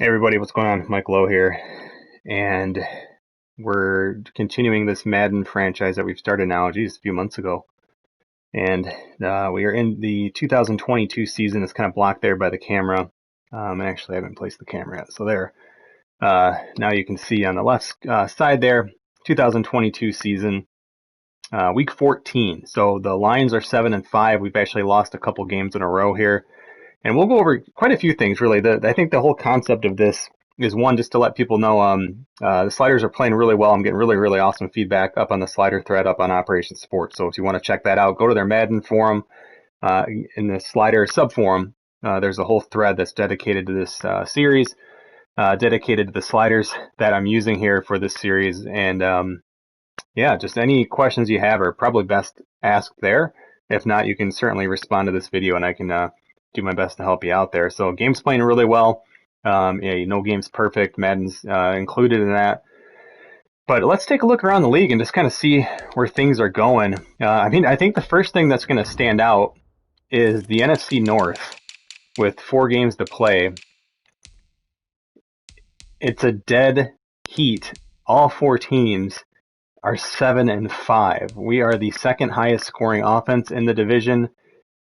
Hey everybody, what's going on? Mike Lowe here, and we're continuing this Madden franchise that we've started now, geez, a few months ago. And we are in the 2022 season. It's kind of blocked there by the camera. And actually, I haven't placed the camera yet, so there. Now you can see on the left side there, 2022 season, week 14. So the Lions are 7-5. We've actually lost a couple games in a row here. And we'll go over quite a few things, really. I think the whole concept of this is one, just to let people know the sliders are playing really well. I'm getting really, really awesome feedback up on the slider thread up on Operation Support. So if you want to check that out, go to their Madden forum. In the slider subforum, there's a whole thread that's dedicated to this series, dedicated to the sliders that I'm using here for this series. And yeah, just any questions you have are probably best asked there. If not, you can certainly respond to this video and I can do my best to help you out there. So game's playing really well. Yeah, no game's perfect. Madden's included in that. But let's take a look around the league and just kind of see where things are going. I think the first thing that's going to stand out is the NFC North with 4 games to play. It's a dead heat. All 4 teams are 7-5. We are the second highest scoring offense in the division,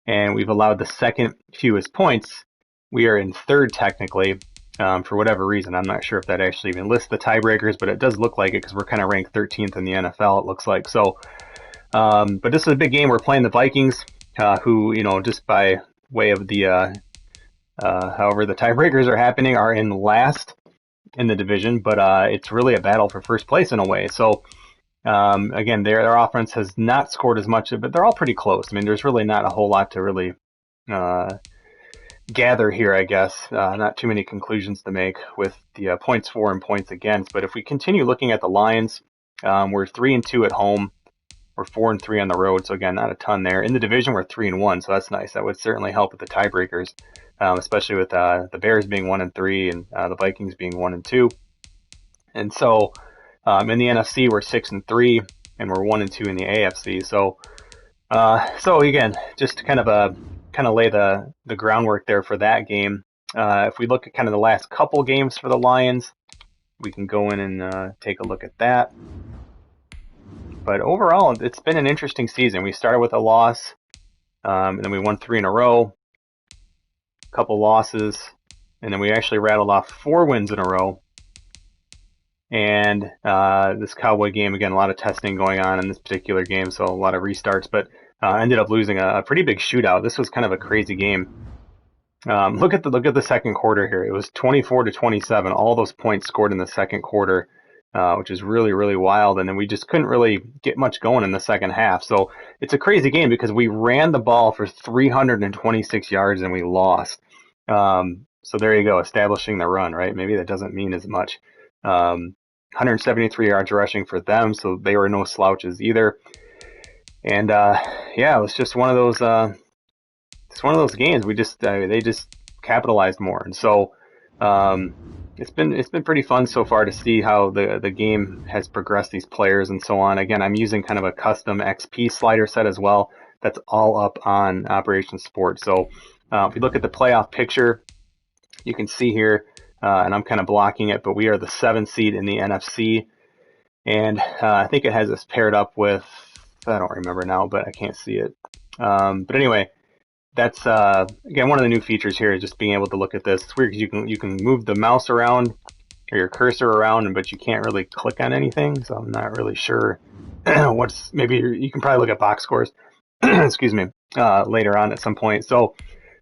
and we've allowed the second fewest points. We are in third technically, for whatever reason. I'm not sure if that actually even lists the tiebreakers, but it does look like it because we're kind of ranked 13th in the NFL, it looks like. So, but this is a big game. We're playing the Vikings, who, just by way of the, however the tiebreakers are happening, are in last in the division, but it's really a battle for first place in a way. So, again, their offense has not scored as much, but they're all pretty close. I mean, there's really not a whole lot to really gather here, I guess. Not too many conclusions to make with the points for and points against. But if we continue looking at the Lions, we're 3-2 at home. We're 4-3 on the road. So again, not a ton there. In the division, we're 3-1. So that's nice. That would certainly help with the tiebreakers, especially with the Bears being 1-3 and the Vikings being 1-2. And so in the NFC, we're 6-3 and we're 1-2 in the AFC. So again, just to kind of lay the groundwork there for that game. If we look at kind of the last couple games for the Lions, we can go in and take a look at that. But overall, it's been an interesting season. We started with a loss, and then we won 3 in a row, a couple losses, and then we actually rattled off 4 wins in a row. And this Cowboy game, again, a lot of testing going on in this particular game, so a lot of restarts, but ended up losing a pretty big shootout. This was kind of a crazy game. Look at the second quarter here. It was 24-27. All those points scored in the second quarter, which is really, really wild. And then we just couldn't really get much going in the second half. So it's a crazy game because we ran the ball for 326 yards and we lost. So there you go, establishing the run, right? Maybe that doesn't mean as much. 173 yards rushing for them, so they were no slouches either. And yeah, it was just one of those games. They just capitalized more, and so it's been pretty fun so far to see how the game has progressed, these players and so on. Again, I'm using kind of a custom XP slider set as well. That's all up on Operation Support. So if you look at the playoff picture, you can see here, and I'm kind of blocking it, but we are the 7th seed in the NFC, and I think it has us paired up with, I don't remember now, but I can't see it. But anyway, that's again, one of the new features here is just being able to look at this. It's weird because you can move the mouse around or your cursor around, but you can't really click on anything. So I'm not really sure maybe you can probably look at box scores, excuse me, later on at some point. So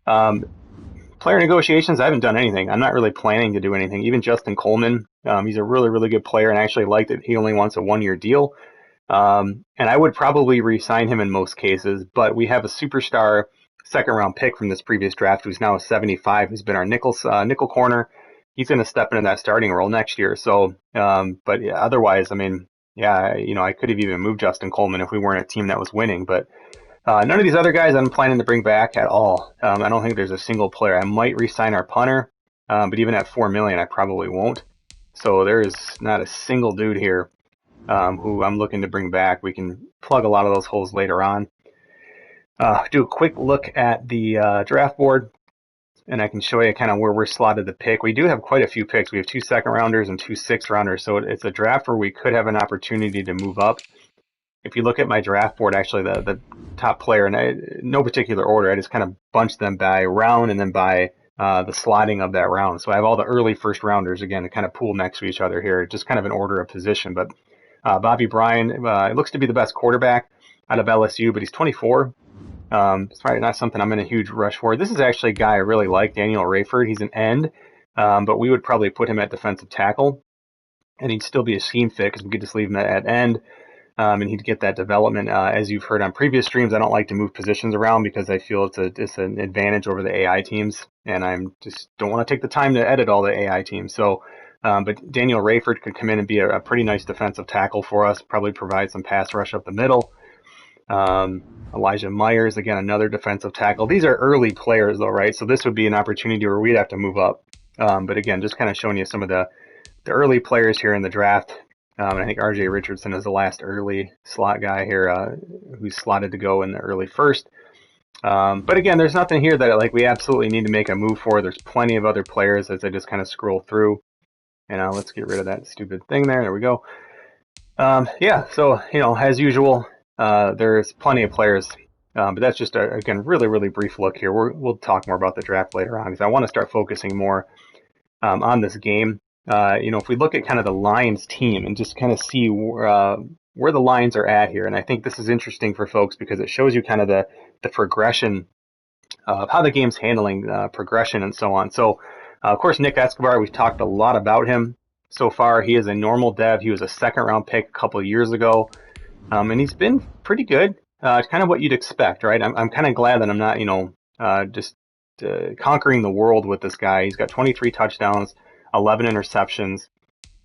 player negotiations, I haven't done anything. I'm not really planning to do anything. Even Justin Coleman, he's a really, really good player, and I actually like that he only wants a 1-year deal. And I would probably re-sign him in most cases, but we have a superstar second-round pick from this previous draft who's now a 75, who's been our nickel corner. He's going to step into that starting role next year. So, but yeah, otherwise, I mean, yeah, I could have even moved Justin Coleman if we weren't a team that was winning, but none of these other guys I'm planning to bring back at all. I don't think there's a single player. I might re-sign our punter, but even at $4 million, I probably won't. So there is not a single dude here who I'm looking to bring back. We can plug a lot of those holes later on. Do a quick look at the draft board. and I can show you kind of where we're slotted to pick. We do have quite a few picks. We have 2 second-rounders and 2 sixth-rounders, so it's a draft where we could have an opportunity to move up. If you look at my draft board, actually, the top player, and no particular order, I just kind of bunched them by round and then by the slotting of that round. So I have all the early first-rounders, again, to kind of pool next to each other here, just kind of an order of position. But Bobby Bryan, it looks to be the best quarterback out of LSU, but he's 24. It's probably not something I'm in a huge rush for. This is actually a guy I really like, Daniel Rayford. He's an end, but we would probably put him at defensive tackle, and he'd still be a scheme fit because we could just leave him at end, and he'd get that development. As you've heard on previous streams, I don't like to move positions around because I feel it's an advantage over the AI teams, and I just don't want to take the time to edit all the AI teams. So, but Daniel Rayford could come in and be a pretty nice defensive tackle for us, probably provide some pass rush up the middle. Elijah Myers, again, another defensive tackle. These are early players, though, right? So this would be an opportunity where we'd have to move up. But again, just kind of showing you some of the early players here in the draft. And I think RJ Richardson is the last early slot guy here who's slotted to go in the early first. But again, there's nothing here that like we absolutely need to make a move for. There's plenty of other players as I just kind of scroll through. And let's get rid of that stupid thing there. There we go. Yeah, so, as usual, there's plenty of players, but that's just, again, really, really brief look here. We'll talk more about the draft later on because I want to start focusing more on this game. If we look at kind of the Lions team and just kind of see where the Lions are at here, and I think this is interesting for folks because it shows you kind of the progression of how the game's handling progression and so on. So, of course, Nick Escobar, we've talked a lot about him so far. He is a normal dev. He was a second-round pick a couple of years ago. And he's been pretty good. It's kind of what you'd expect, right? I'm kind of glad that I'm not, just conquering the world with this guy. He's got 23 touchdowns, 11 interceptions.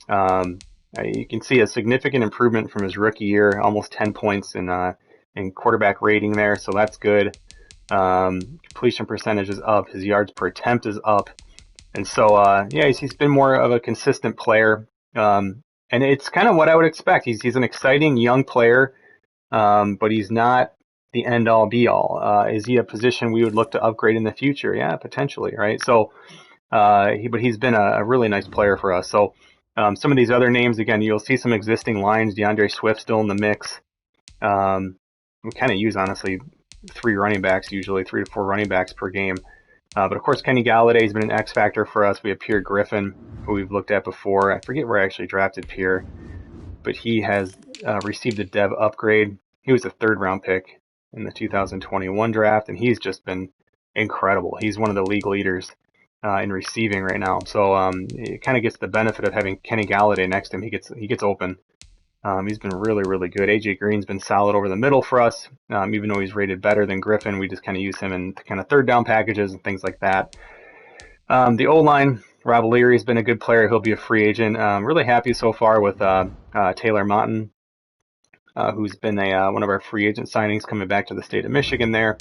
You can see a significant improvement from his rookie year, almost 10 points in quarterback rating there, so that's good. Completion percentage is up. His yards per attempt is up. And so, he's been more of a consistent player. And it's kind of what I would expect. He's an exciting young player, but he's not the end-all, be-all. Is he a position we would look to upgrade in the future? Yeah, potentially, right? So, but he's been a really nice player for us. So, some of these other names, again, you'll see some existing lines. DeAndre Swift still in the mix. We kind of use, honestly, 3 running backs usually, 3 to 4 running backs per game. But of course, Kenny Galladay's been an X factor for us. We have Pierre Griffin, who we've looked at before. I forget where I actually drafted Pierre, but he has received a dev upgrade. He was a 3rd-round pick in the 2021 draft, and he's just been incredible. He's one of the league leaders in receiving right now. So it kind of gets the benefit of having Kenny Galladay next to him. He gets open. He's been really, really good. AJ Green's been solid over the middle for us. Even though he's rated better than Griffin, we just kind of use him in kind of 3rd down packages and things like that. The O-line, Rob Leary's been a good player. He'll be a free agent. Really happy so far with Taylor Motton, who's been one of our free agent signings coming back to the state of Michigan there.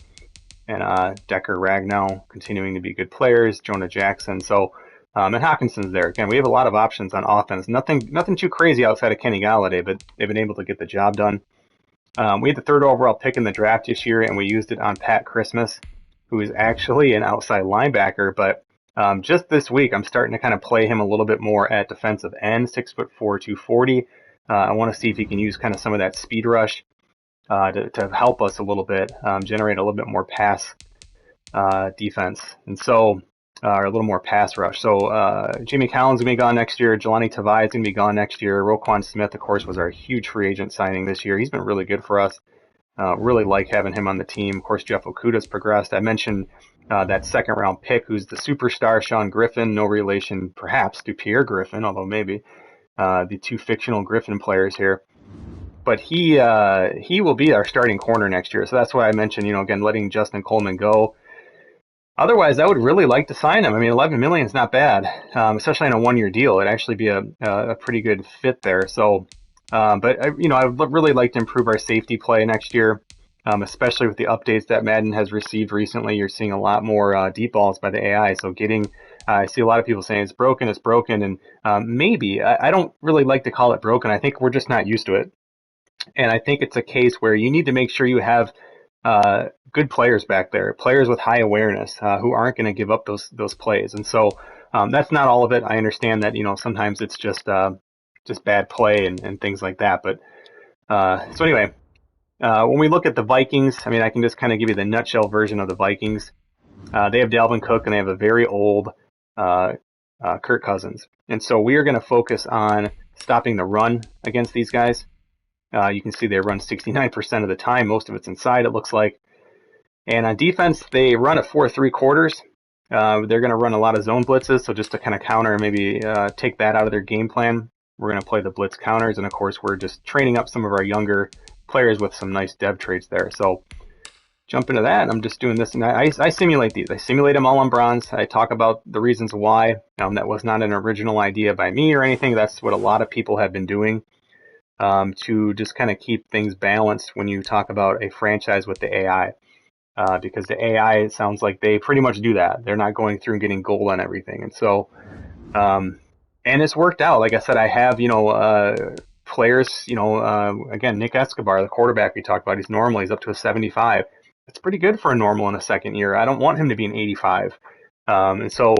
And Decker Ragnow continuing to be good players. Jonah Jackson. So, and Hawkinson's there. Again, we have a lot of options on offense. Nothing too crazy outside of Kenny Galladay, but they've been able to get the job done. We had the 3rd overall pick in the draft this year, and we used it on Pat Christmas, who is actually an outside linebacker. But just this week, I'm starting to kind of play him a little bit more at defensive end, 6'4", 240. I want to see if he can use kind of some of that speed rush to help us a little bit, generate a little bit more pass defense. And so, or a little more pass rush. So Jimmy Collins going to be gone next year. Jelani Tavai is going to be gone next year. Roquan Smith, of course, was our huge free agent signing this year. He's been really good for us. Really like having him on the team. Of course, Jeff Okuda's progressed. I mentioned that 2nd-round pick who's the superstar, Sean Griffin. No relation, perhaps, to Pierre Griffin, although maybe. The 2 fictional Griffin players here. But he will be our starting corner next year. So that's why I mentioned, again, letting Justin Coleman go. Otherwise, I would really like to sign him. I mean, $11 million is not bad, especially on a 1-year deal. It'd actually be a pretty good fit there. So, but I would really like to improve our safety play next year, especially with the updates that Madden has received recently. You're seeing a lot more deep balls by the AI. So I see a lot of people saying it's broken, and maybe I don't really like to call it broken. I think we're just not used to it, and I think it's a case where you need to make sure you have good players back there, players with high awareness, who aren't going to give up those plays. And so that's not all of it. I understand that, you know, sometimes it's just bad play and things like that. But so anyway, when we look at the Vikings, I mean, I can just kind of give you the nutshell version of the Vikings. They have Dalvin Cook and they have a very old Kirk Cousins. And so we are going to focus on stopping the run against these guys. You can see they run 69% of the time. Most of it's inside, it looks like. And on defense, they run a 4-3 quarters. They're going to run a lot of zone blitzes. So just to kind of counter, maybe take that out of their game plan, we're going to play the blitz counters. And of course, we're just training up some of our younger players with some nice dev traits there. So jump into that. I'm just doing this, and I simulate these. I simulate them all on bronze. I talk about the reasons why. That was not an original idea by me or anything. That's what a lot of people have been doing to just kind of keep things balanced when you talk about a franchise with the AI. Because the AI, it sounds like they pretty much do that. They're not going through and getting gold on everything. And so, and it's worked out. Like I said, I have, players, again, Nick Escobar, the quarterback we talked about, he's up to a 75. It's pretty good for a normal in a second year. I don't want him to be an 85. And so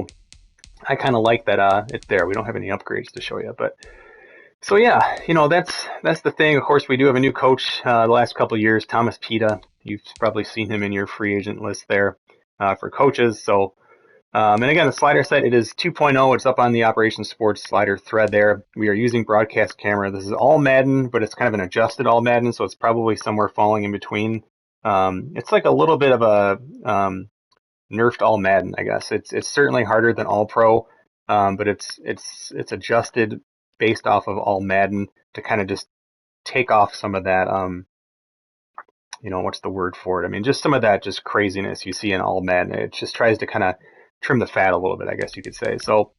I kind of like that it's there. We don't have any upgrades to show you, but so yeah, that's the thing. Of course, we do have a new coach the last couple of years, Thomas Pita. You've probably seen him in your free agent list there for coaches. So, and again, the slider set, it is 2.0. It's up on the Operations Sports slider thread there. We are using broadcast camera. This is All-Madden, but it's kind of an adjusted All-Madden, so it's probably somewhere falling in between. It's like a little bit of a nerfed All-Madden, I guess. It's certainly harder than All-Pro, but it's adjusted based off of All-Madden to kind of just take off some of that, what's the word for it? I mean, just some of that just craziness you see in All-Madden. It just tries to kind of trim the fat a little bit, I guess you could say. So,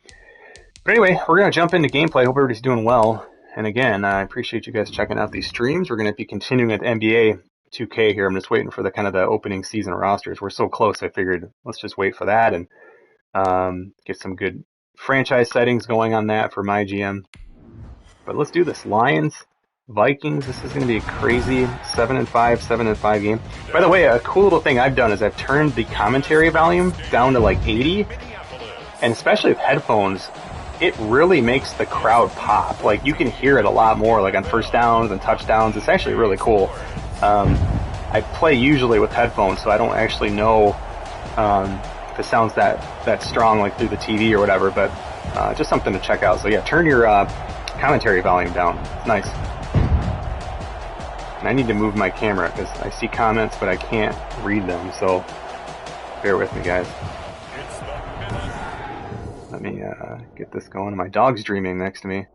but anyway, we're going to jump into gameplay. Hope everybody's doing well. And again, I appreciate you guys checking out these streams. We're going to be continuing at NBA 2K here. I'm just waiting for the opening season rosters. We're so close, I figured let's just wait for that and get some good franchise settings going on that for my GM. But let's do this. Lions, Vikings. This is going to be a crazy 7-5, 7-5 game. By the way, a cool little thing I've done is I've turned the commentary volume down to like 80, and especially with headphones, it really makes the crowd pop. Like you can hear it a lot more, like on first downs and touchdowns. It's actually really cool. I play usually with headphones, so I don't actually know if it sounds that strong like through the TV or whatever. But just something to check out. So yeah, turn your commentary volume down. It's nice. And I need to move my camera because I see comments, but I can't read them. So bear with me, guys. Let me get this going. My dog's dreaming next to me.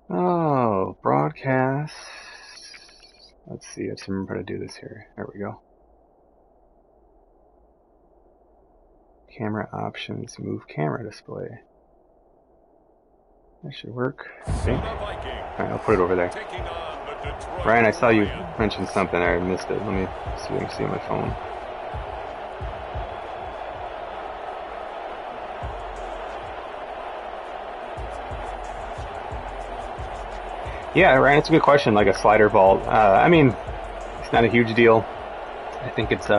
Oh, broadcast. Let's see. Let's remember how to do this here. There we go. Camera options. Move camera display. That should work, I think. Alright, I'll put it over there. Ryan, I saw you mention something. I missed it. Let me see if I can see on my phone. Yeah, Ryan, it's a good question, like a slider vault. I mean, it's not a huge deal. I think it's,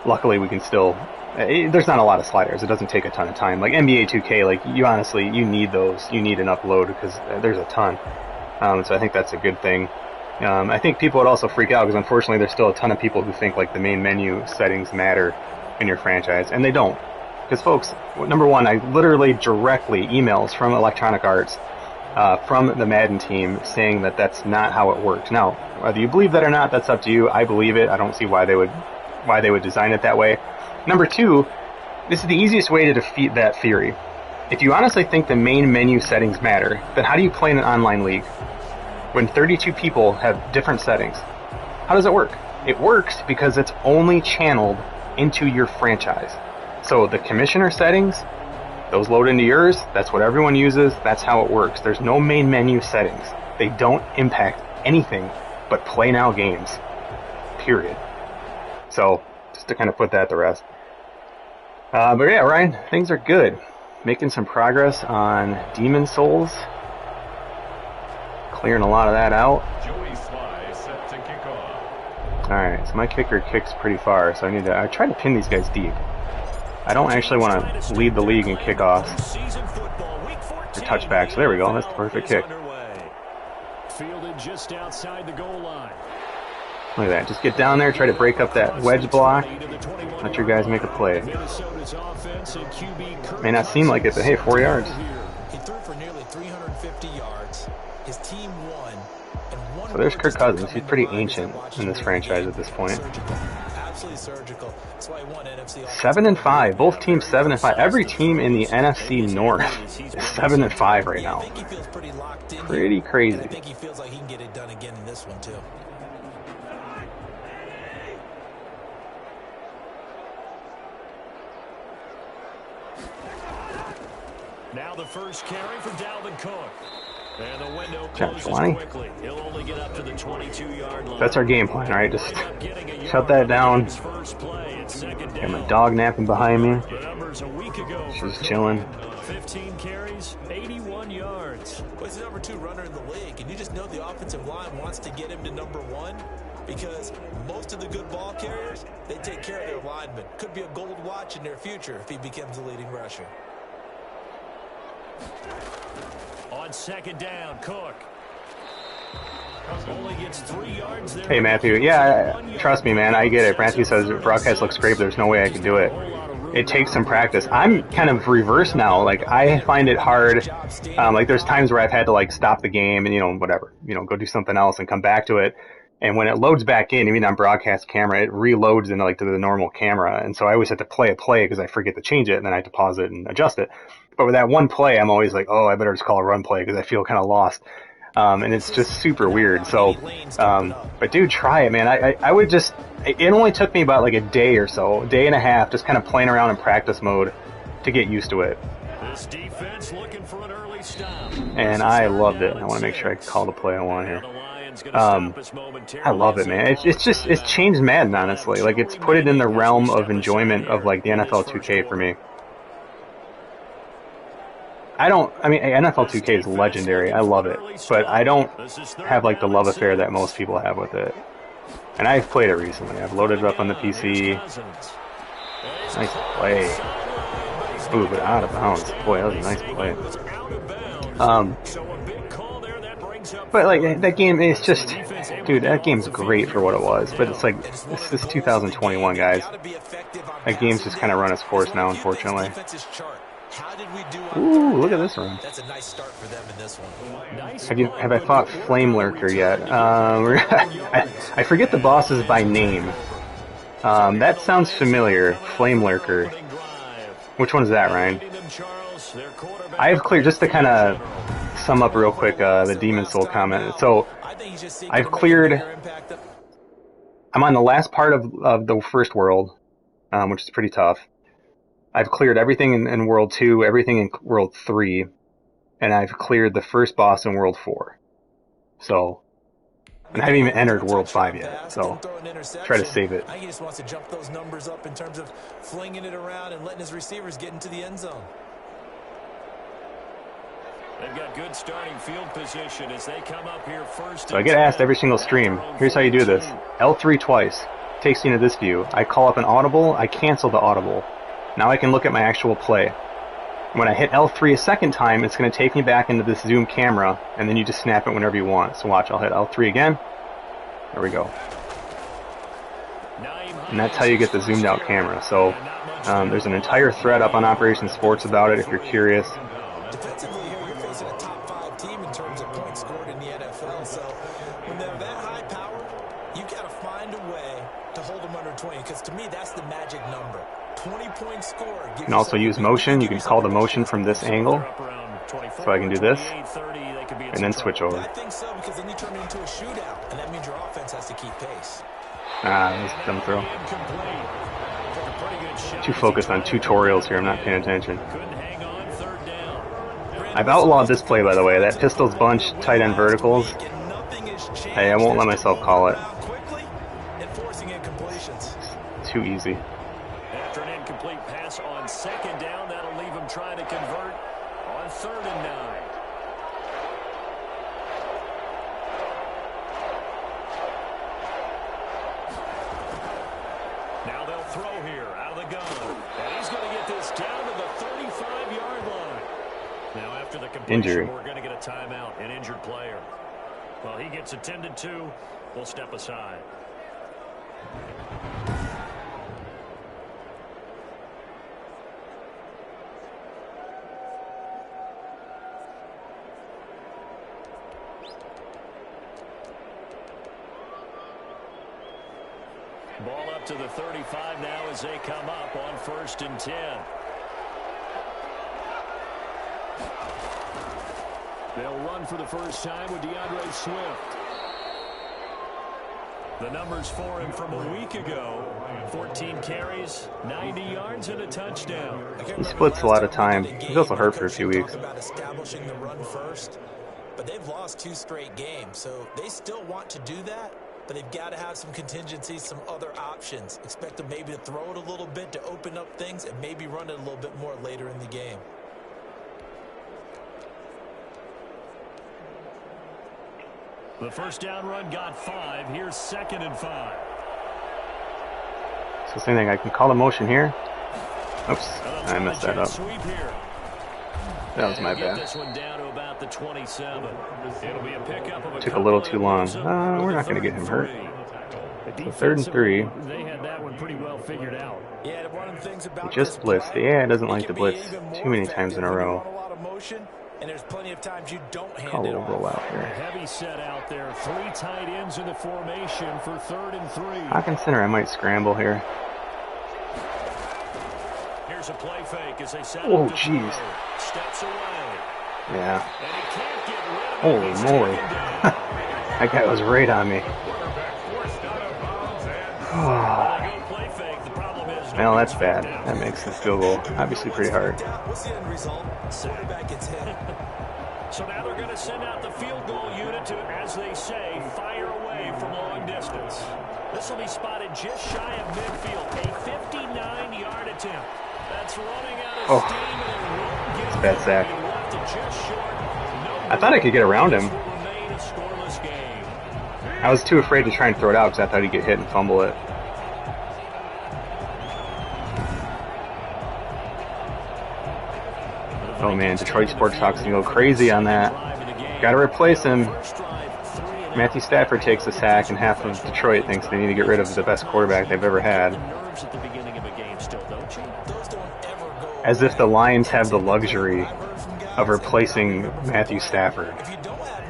luckily we can still, there's not a lot of sliders. It doesn't take a ton of time. Like NBA 2K, like you need those. You need an upload because there's a ton. So I think that's a good thing. I think people would also freak out because unfortunately there's still a ton of people who think like the main menu settings matter in your franchise, and they don't. Because folks, number one, I literally directly emails from Electronic Arts, from the Madden team saying that that's not how it worked. Now, whether you believe that or not, that's up to you. I believe it. I don't see why they would design it that way. Number two, this is the easiest way to defeat that theory. If you honestly think the main menu settings matter, then how do you play in an online league when 32 people have different settings? How does it work? It works because it's only channeled into your franchise. So the commissioner settings, those load into yours. That's what everyone uses. That's how it works. There's no main menu settings. They don't impact anything but play now games. Period. So just to kind of put that to rest. But yeah, Ryan, things are good. Making some progress on Demon Souls. Clearing a lot of that out. Alright, so my kicker kicks pretty far, so I try to pin these guys deep. I don't actually want to lead the league in kickoffs or touchbacks. So there we go. That's the perfect kick. Fielded just outside the goal line. Look at that. Just get down there, try to break up that wedge block. Let your guys make a play. May not seem like it, but hey, 4 yards. He threw for nearly 350 yards. His team won. So there's Kirk Cousins. He's pretty ancient in this franchise at this point. Absolutely surgical. That's why he won NFC. 7-5. Both teams 7-5. Every team in the NFC North is 7-5 right now. Pretty crazy. I think he feels like he can get it done again in this one too. Now the first carry from Dalvin Cook. And the window closes quickly. He'll only get up to the 22-yard line. That's our game plan, right? Just shut that down. Got my dog napping behind me. She's chilling. 15 carries, 81 yards. Well, he's the #2 runner in the league, and you just know the offensive line wants to get him to #1 because most of the good ball carriers, they take care of their linemen. Could be a gold watch in their future if he becomes the leading rusher. On second down, Cook. Only gets 3 yards there. Hey, Matthew. Yeah, trust me, man. I get it. Matthew says the broadcast looks great, but there's no way I can do it. It takes some practice. I'm kind of reverse now. Like, I find it hard. Like, there's times where I've had to, like, stop the game and, whatever. Go do something else and come back to it. And when it loads back in, even on broadcast camera, it reloads into, like, to the normal camera. And so I always have to play a play because I forget to change it, and then I have to pause it and adjust it. But with that one play, I'm always like, oh, I better just call a run play because I feel kind of lost. And it's just super weird. So, but dude, try it, man. I would just, it only took me about like a day or so, a day and a half, just kind of playing around in practice mode to get used to it. This defense looking for an early stop. And I loved it. I want to make sure I call the play I want here. I love it, man. It's changed Madden, honestly. Like, it's put it in the realm of enjoyment of like the NFL 2K for me. NFL 2K is legendary. I love it. But I don't have like the love affair that most people have with it. And I've played it recently. I've loaded it up on the PC. Nice play. Ooh, but out of bounds. Boy, that was a nice play. But like, that game is just, dude, that game's great for what it was. But it's like, this is 2021, guys. That game's just kind of run its course now, unfortunately. Ooh, look at this one. That's a nice start for them in this one. Have I fought Flame Lurker yet? I forget the bosses by name. That sounds familiar. Flame Lurker. Which one is that, Ryan? I've cleared, just to kind of sum up real quick, the Demon Soul comment. So, I've cleared, I'm on the last part of the first world, which is pretty tough. I've cleared everything in World 2, everything in World 3, and I've cleared the first boss in World 4. So, and I haven't even entered World 5 yet, so try to save it. He just wants to jump those numbers up in terms of flinging it around and letting his receivers get into the end zone. They've got good starting field position as they come up here first. So I get asked every single stream, here's how you do this. L3 twice. Takes you into this view. I call up an audible, I cancel the audible. Now I can look at my actual play. When I hit L3 a second time, it's going to take me back into this zoom camera, and then you just snap it whenever you want. So watch, I'll hit L3 again. There we go. And that's how you get the zoomed out camera. So there's an entire thread up on Operation Sports about it if you're curious. Defensively here, you're facing a top 5 team in terms of points scored in the NFL. So when they're that high powered, you got to find a way to hold them under 20. Because to me, that's the magic number. 20-point score. You can also use motion. You can call the motion from this angle. So I can do this, and then switch over. I think so, because then you turn it into a shootout, and that means your offense has to keep pace. Let's come through. Too focused on tutorials here, I'm not paying attention. I've outlawed this play, by the way. That pistols bunch, tight end verticals. Hey, I won't let myself call it. It's too easy. After an incomplete pass on second down, that'll leave him trying to convert on 3rd and 9. Injury. We're going to get a timeout, an injured player. Well, he gets attended to. We'll step aside. Ball up to the 35 now as they come up on 1st and 10. They'll run for the first time with DeAndre Swift. The numbers for him from a week ago: 14 carries, 90 yards, and a touchdown. He splits a lot of time. He's also hurt for a few weeks. About establishing the run first, but they've lost 2 straight games, so they still want to do that. But they've got to have some contingencies, some other options. Expect them maybe to throw it a little bit to open up things and maybe run it a little bit more later in the game. The first down run got 5. Here's 2nd and 5. So same thing. I can call a motion here. Oops, I messed that up. That was my bad. This one down to about the 27. It'll be a pickup of Took a little too long. We're not going to get him hurt. So 3rd and 3. They had that one pretty well figured out. Yeah, one of the things about He just blitzed. Yeah, it doesn't like to blitz too many times in a row. And there's plenty of times you don't hand Call a it little off. rollout here. Heavy set out there. 3 tight ends in the formation for 3rd and 3. Center, I might scramble here. Here's a play fake as they set Oh, up to jeez. throw. Steps away. Yeah. And he can't get rid of it. Holy He's moly. taken down. That guy was right on me. Play fake. The problem is Well, that's bad. That makes this field goal obviously pretty hard. What's the end result? Quarterback gets hit. So now they're going to send out the field goal unit to, as they say, fire away from long distance. This will be spotted just shy of midfield. A 59-yard attempt. That's running out of steam, and it won't get It's a bad sack. it left it just short. No I thought I could get around him. will remain a scoreless game. I was too afraid to try and throw it out because I thought he'd get hit and fumble it. Oh man, Detroit Sports Talk's gonna go crazy on that. Gotta replace him. Matthew Stafford takes a sack, and half of Detroit thinks they need to get rid of the best quarterback they've ever had. As if the Lions have the luxury of replacing Matthew Stafford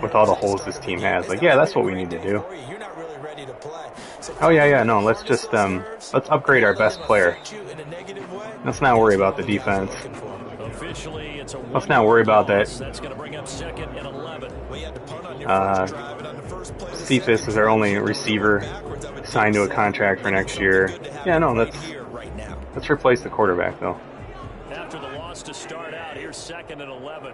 with all the holes this team has. Like, yeah, that's what we need to do. Oh yeah, no, let's just let's upgrade our best player. Let's not worry about the defense. Let's not worry about that. Cephas is our only receiver signed to a contract for next year. Yeah, no, let's replace the quarterback though. After the loss to start out, here's 2nd and 11.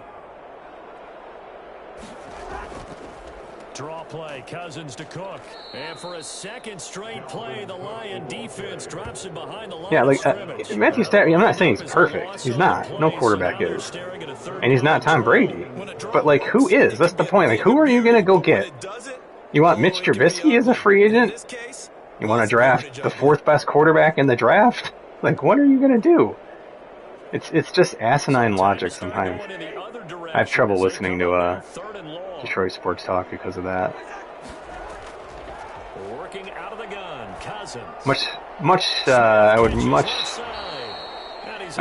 Draw play, Cousins to Cook. And for a second straight play, the Lion defense drops him behind the line. Yeah, like Matthew Stafford, I'm not saying he's perfect. He's not. No quarterback is. And he's not Tom Brady. But like, who is? That's the point. Like, who are you going to go get? You want Mitch Trubisky as a free agent? You want to draft the 4th best quarterback in the draft? Like, what are you going to do? It's just asinine logic sometimes. I have trouble listening to Detroit Sports Talk because of that. Working out of the gun, Cousins. I would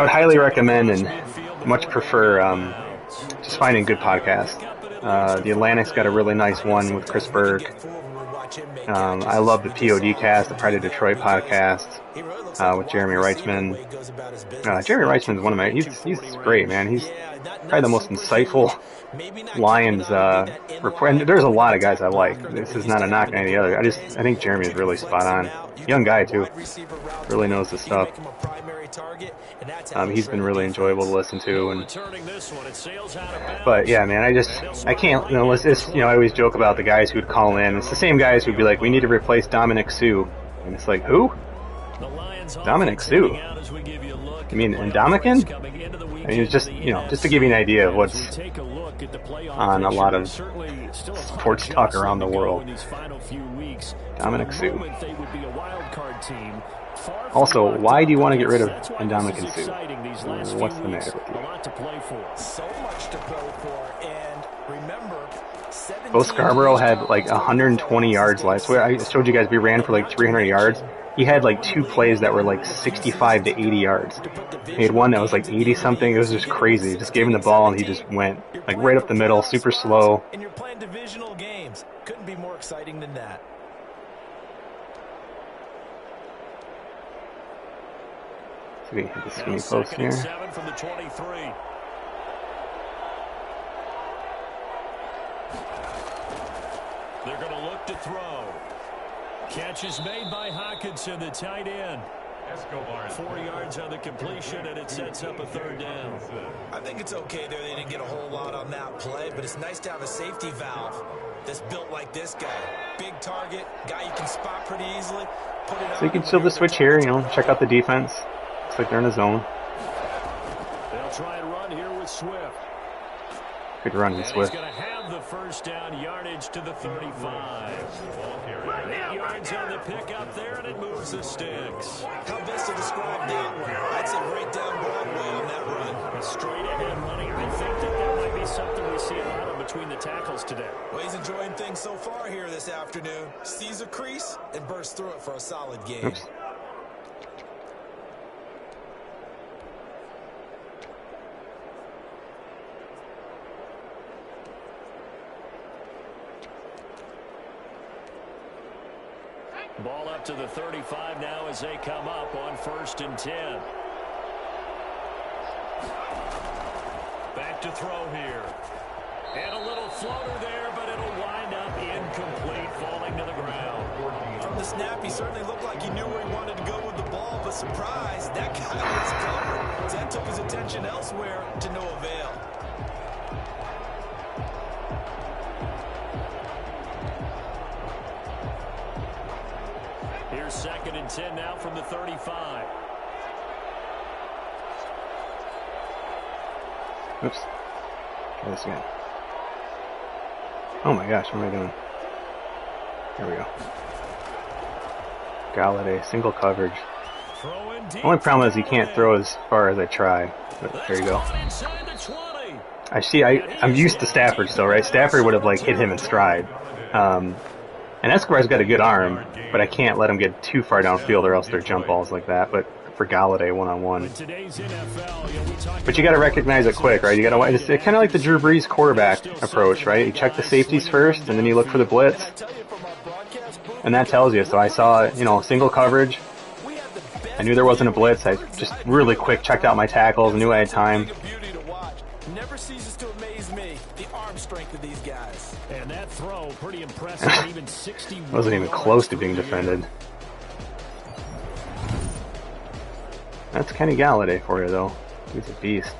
highly recommend and much prefer just finding good podcasts. The Atlantic's got a really nice one with Chris Berg. I love the POD cast, the Pride of Detroit podcast with Jeremy Reitzman. Jeremy Reitzman's one of my, he's great, man. He's probably the most insightful Lions report. And there's a lot of guys I like. This is not a knock on any other. I think Jeremy is really spot on. Young guy too. Really knows the stuff. He's been really enjoyable to listen to. But yeah, man, I can't. I always joke about the guys who'd call in. It's the same guys who'd be like, "We need to replace Dominic Sue," and it's like, who? Dominic Sue? You mean Ndamukong? I mean, it's just just to give you an idea of what's on a lot of sports talk around the world. Dominic Sue. Also, why do you want to get rid of That's why Ndamukong this is Suh? exciting these last What's few the weeks. matter with A you? lot to play for. So much to play for, and remember, 17 Bo Scarborough teams had come like to the 120 playoffs yards instead of last week. I 6. showed you guys we ran for like And not to 300 yards. mention, He had like one 2 league plays that were leader like with a few 65 seasons to 80 go yards. to put He had divisional one that was like games in 80 even something. It was leagues. You just get to week crazy. Just gave 16 him the and ball and he 17, just went you're like playing right for up the middle, playoff super spots, slow. and you're playing divisional games. Couldn't be more exciting than that. So we hit the skinny Now post 2nd and here. 7 from the 23. They're going to look to throw. Catch is made by Hawkinson, the tight end. 4 yards on the completion, and it sets up a 3rd down. I think it's okay there. They didn't get a whole lot on that play, but it's nice to have a safety valve that's built like this guy. Big target, guy you can spot pretty easily. Put it So you on can him still when the switch here, you know, check out the defense. Looks like they're in a zone. They'll try and run here with Swift. Good run And in he's Swift. going to have the 1st down, yardage to the 35. 8 yards on the pickup there, and it moves the sticks. How best to describe that one? I'd say right down Broadway on that run. A straight ahead running. I think that might be something we see a lot of between the tackles today. Well, he's enjoying things so far here this afternoon. Sees a crease and bursts through it for a solid game. Oops. Ball up to the 35 now as they come up on 1st and 10. Back to throw here. And a little floater there, but it'll wind up incomplete, falling to the ground. From the snap, he certainly looked like he knew where he wanted to go with the ball, but surprise, that guy was covered. So that took his attention elsewhere to no avail. Here's 2nd and 10 now from the 35. Oops. Try this again. Oh my gosh, what am I doing? There we go. Galladay, single coverage. The only problem is he can't throw as far as I try. But there you go. I see. I'm used to Stafford still, right? Stafford would have like hit him in stride. And Escobar's got a good arm, but I can't let him get too far downfield or else they're jump balls like that. But for Galladay one-on-one. But you got to recognize it quick, right? You got to. It's kind of like the Drew Brees quarterback approach, right? You check the safeties first, and then you look for the blitz, and that tells you. So I saw, you know, single coverage. I knew there wasn't a blitz. I just really quick checked out my tackles, knew I had time. Never ceases to amaze me, the arm strength of these guys. And that throw, pretty impressive. Even 60 Wasn't even close to being defended. That's Kenny Galladay for you, though. He's a beast.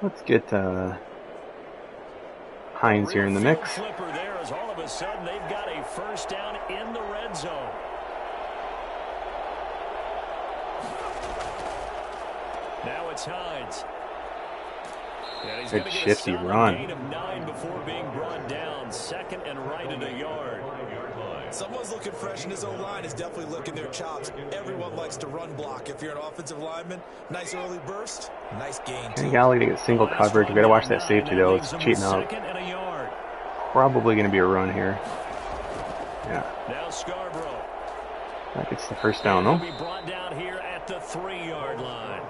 Let's get Hines here in the mix. Flipper there as all of a sudden they've got a 1st down in the red zone. Now it's Hines. Good shifty run. Gain of 9 before being brought down. 2nd and right at a yard. Someone's looking fresh, and his O-line is definitely looking their chops. Everyone likes to run block. If you're an offensive lineman, nice early burst, nice gain. Kenny Galladay to get single coverage. We got to watch that safety though. It's cheating out. Probably going to be a run here. Yeah. Now Scarborough. That gets the 1st down, though. Be brought down here at the 3-yard line.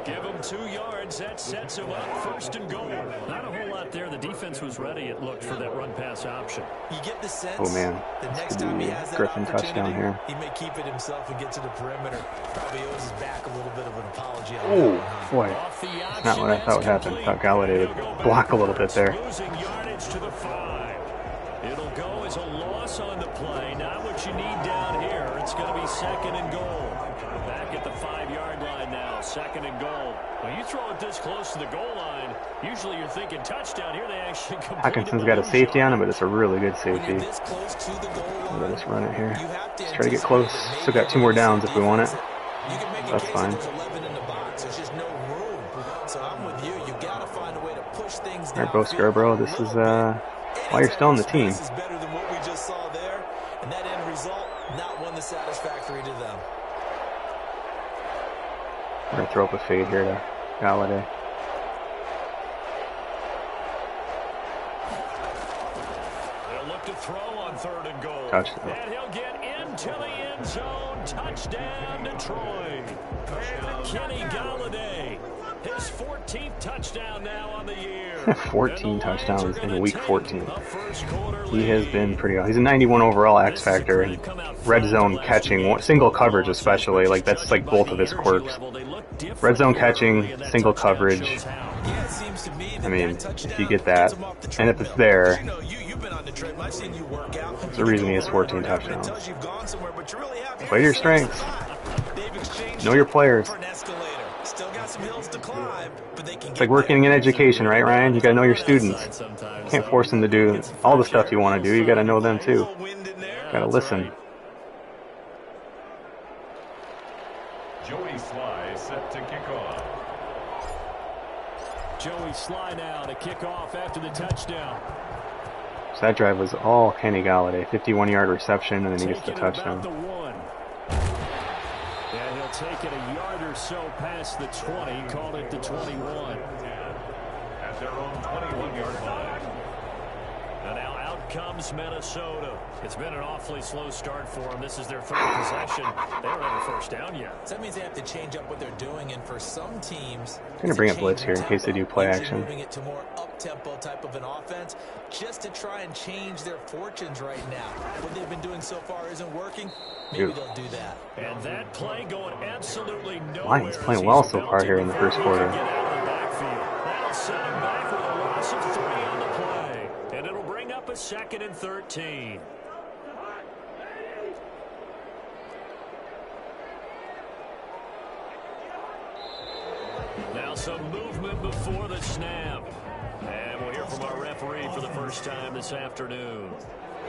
Give him 2 yards. That sets him up 1st and goal. Not a whole lot there. The defense was ready, it looked, for that run-pass option. You get the sense. Oh man, the next this could time be he a has that Griffin touchdown here. He may keep it himself and get to the perimeter. Probably owes his back a little bit of an apology. Oh boy, that's not what I thought would happen. I thought Galladay would block a little bit there. Losing yardage to the 5. It'll go as a loss on the play. Not what you need down here. It's going to be 2nd and goal. Back at the 5-yard line now. 2nd and goal. When you throw it this close to the goal line, usually you're thinking touchdown. Here they actually complete. Hawkinson's got a safety on him, but it's a really good safety. Let us run it here. Let's try to get close. Still got 2 more downs if we want it. That's fine. Alright, Bo Scarborough, this is why you're still on the team. result, not one that's satisfactory to them. We're going to throw up a fade here to Galladay. They'll look to throw on 3rd and goal. Touchdown. And he'll get into the end zone. Touchdown, Detroit. And Kenny Galladay, his 14th touchdown now on the year. 14 touchdowns in week 14. He has been pretty good. He's a 91 overall X Factor, and red zone catching, single coverage especially, like that's like both of his quirks. Red zone catching, single coverage. I mean, if you get that, and if it's there, there's a reason he has 14 touchdowns. Play to your strengths. Know your players. It's like working in education, right, Ryan? You gotta know your students. You can't force them to do all the stuff you want to do. You gotta know them too. You gotta listen. Joey Sly set to kick off. Joey Sly now to kick off after the touchdown. So that drive was all Kenny Galladay. 51-yard reception, and then he gets the touchdown. And he'll take it a yard or so past the 20, called it the 21. At their own 21-yard line. And now out comes Minnesota. It's been an awfully slow start for them. This is their 3rd possession. They don't have a first down yet. So that means they have to change up what they're doing, and for some teams, I'm going to bring up blitz here in case they do play action. moving it to more up-tempo type of an offense just to try and change their fortunes right now. What they've been doing so far isn't working. Maybe they'll do that. And that play going absolutely nowhere. Lions playing well so far here in the first quarter. That'll set him back with a loss of 3 on the play. And it'll bring up a 2nd and 13. Now some movement before the snap. And we'll hear from our referee for the first time this afternoon.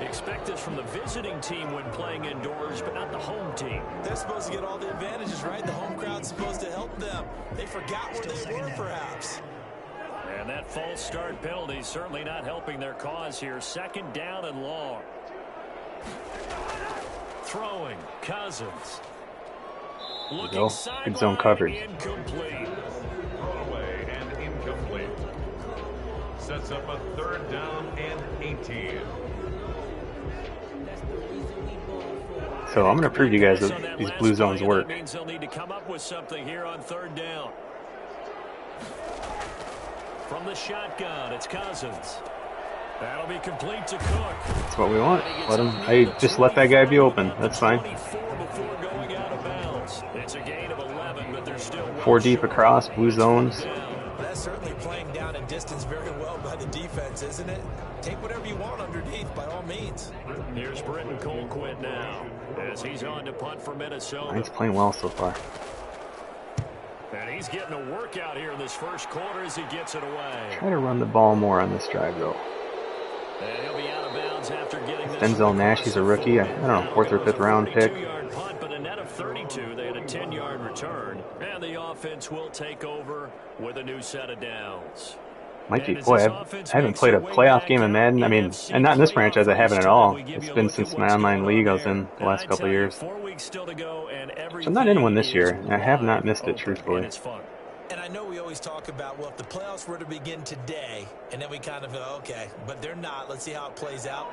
Expect this from the visiting team when playing indoors, but not the home team. They're supposed to get all the advantages, right? The home crowd's supposed to help them. They forgot where they were, perhaps. And that false start penalty certainly not helping their cause here. 2nd down and long. Throwing, Cousins. Looking good zone coverage. Incomplete. Throwaway and incomplete. Sets up a 3rd down and 18. So I'm going to prove to you guys that these blue zones work. That means they'll need to come up with something here on 3rd down. From the shotgun, it's Cousins. That'll be complete to Cook. That's what we want. Let him. Hey, just let that guy be open. That's fine. It's a gain of 11, but they're still 4 deep across, blue zones. That's certainly playing down in distance very well by the defense, isn't it? Take whatever you want underneath, by all means. Here's Britton Colquitt now, as he's on to punt for Minnesota. Lions playing well so far. And he's getting a workout here in this first quarter as he gets it away. Try to run the ball more on this drive, though. And he'll be out of bounds after getting this. Denzel Nash, he's a rookie. I don't know, 4th or 5th round pick. 2-yard punt, but a net of 32. They had a 10-yard return. And the offense will take over with a new set of downs. Might be, boy, I haven't played a playoff game in Madden. I mean, and not in this franchise, I haven't at all. It's been since my online league I was in the last couple of years. So I'm not in one this year. I have not missed it, truthfully. And I know we always talk about, well, if the playoffs were to begin today, and then we kind of go, okay, but they're not. Let's see how it plays out.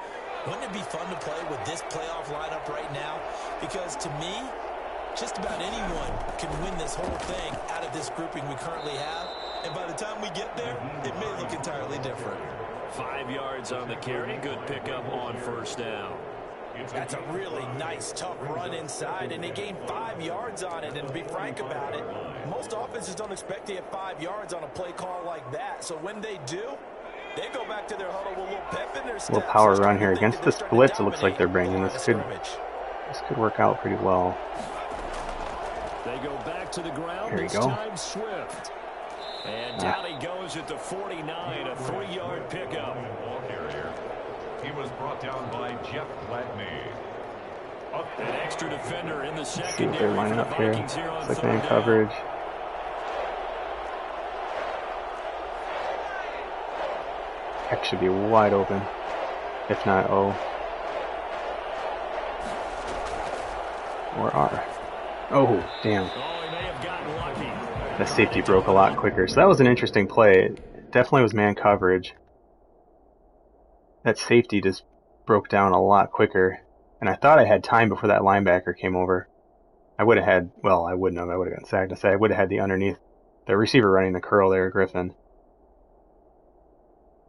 Wouldn't it be fun to play with this playoff lineup right now? Because to me, just about anyone can win this whole thing out of this grouping we currently have. And by the time we get there, it may look entirely different. 5 yards on the carry. Good pickup on 1st down. That's a really nice, tough run inside, and they gained 5 yards on it. And to be frank about it, most offenses don't expect to get 5 yards on a play call like that. So when they do, they go back to their huddle with a little pep in their step. Little power run here against the splits. It looks like they're bringing this could work out pretty well. They go back to the ground. Here you go. Swift. And down he goes at the 49, a 3-yard pickup. Ball carrier. He was brought down by Jeff Gladney. An extra defender in the Let's see secondary. what they're lining up here. Looks like man coverage. X should be wide open. If not, oh. Or R. Oh, damn. Oh, he may have gotten lucky. The safety broke a lot quicker. So that was an interesting play. It definitely was man coverage. That safety just broke down a lot quicker. And I thought I had time before that linebacker came over. I would have had, well, I wouldn't have. I would have gotten sacked. I say I would have had the underneath, the receiver running the curl there, Griffin.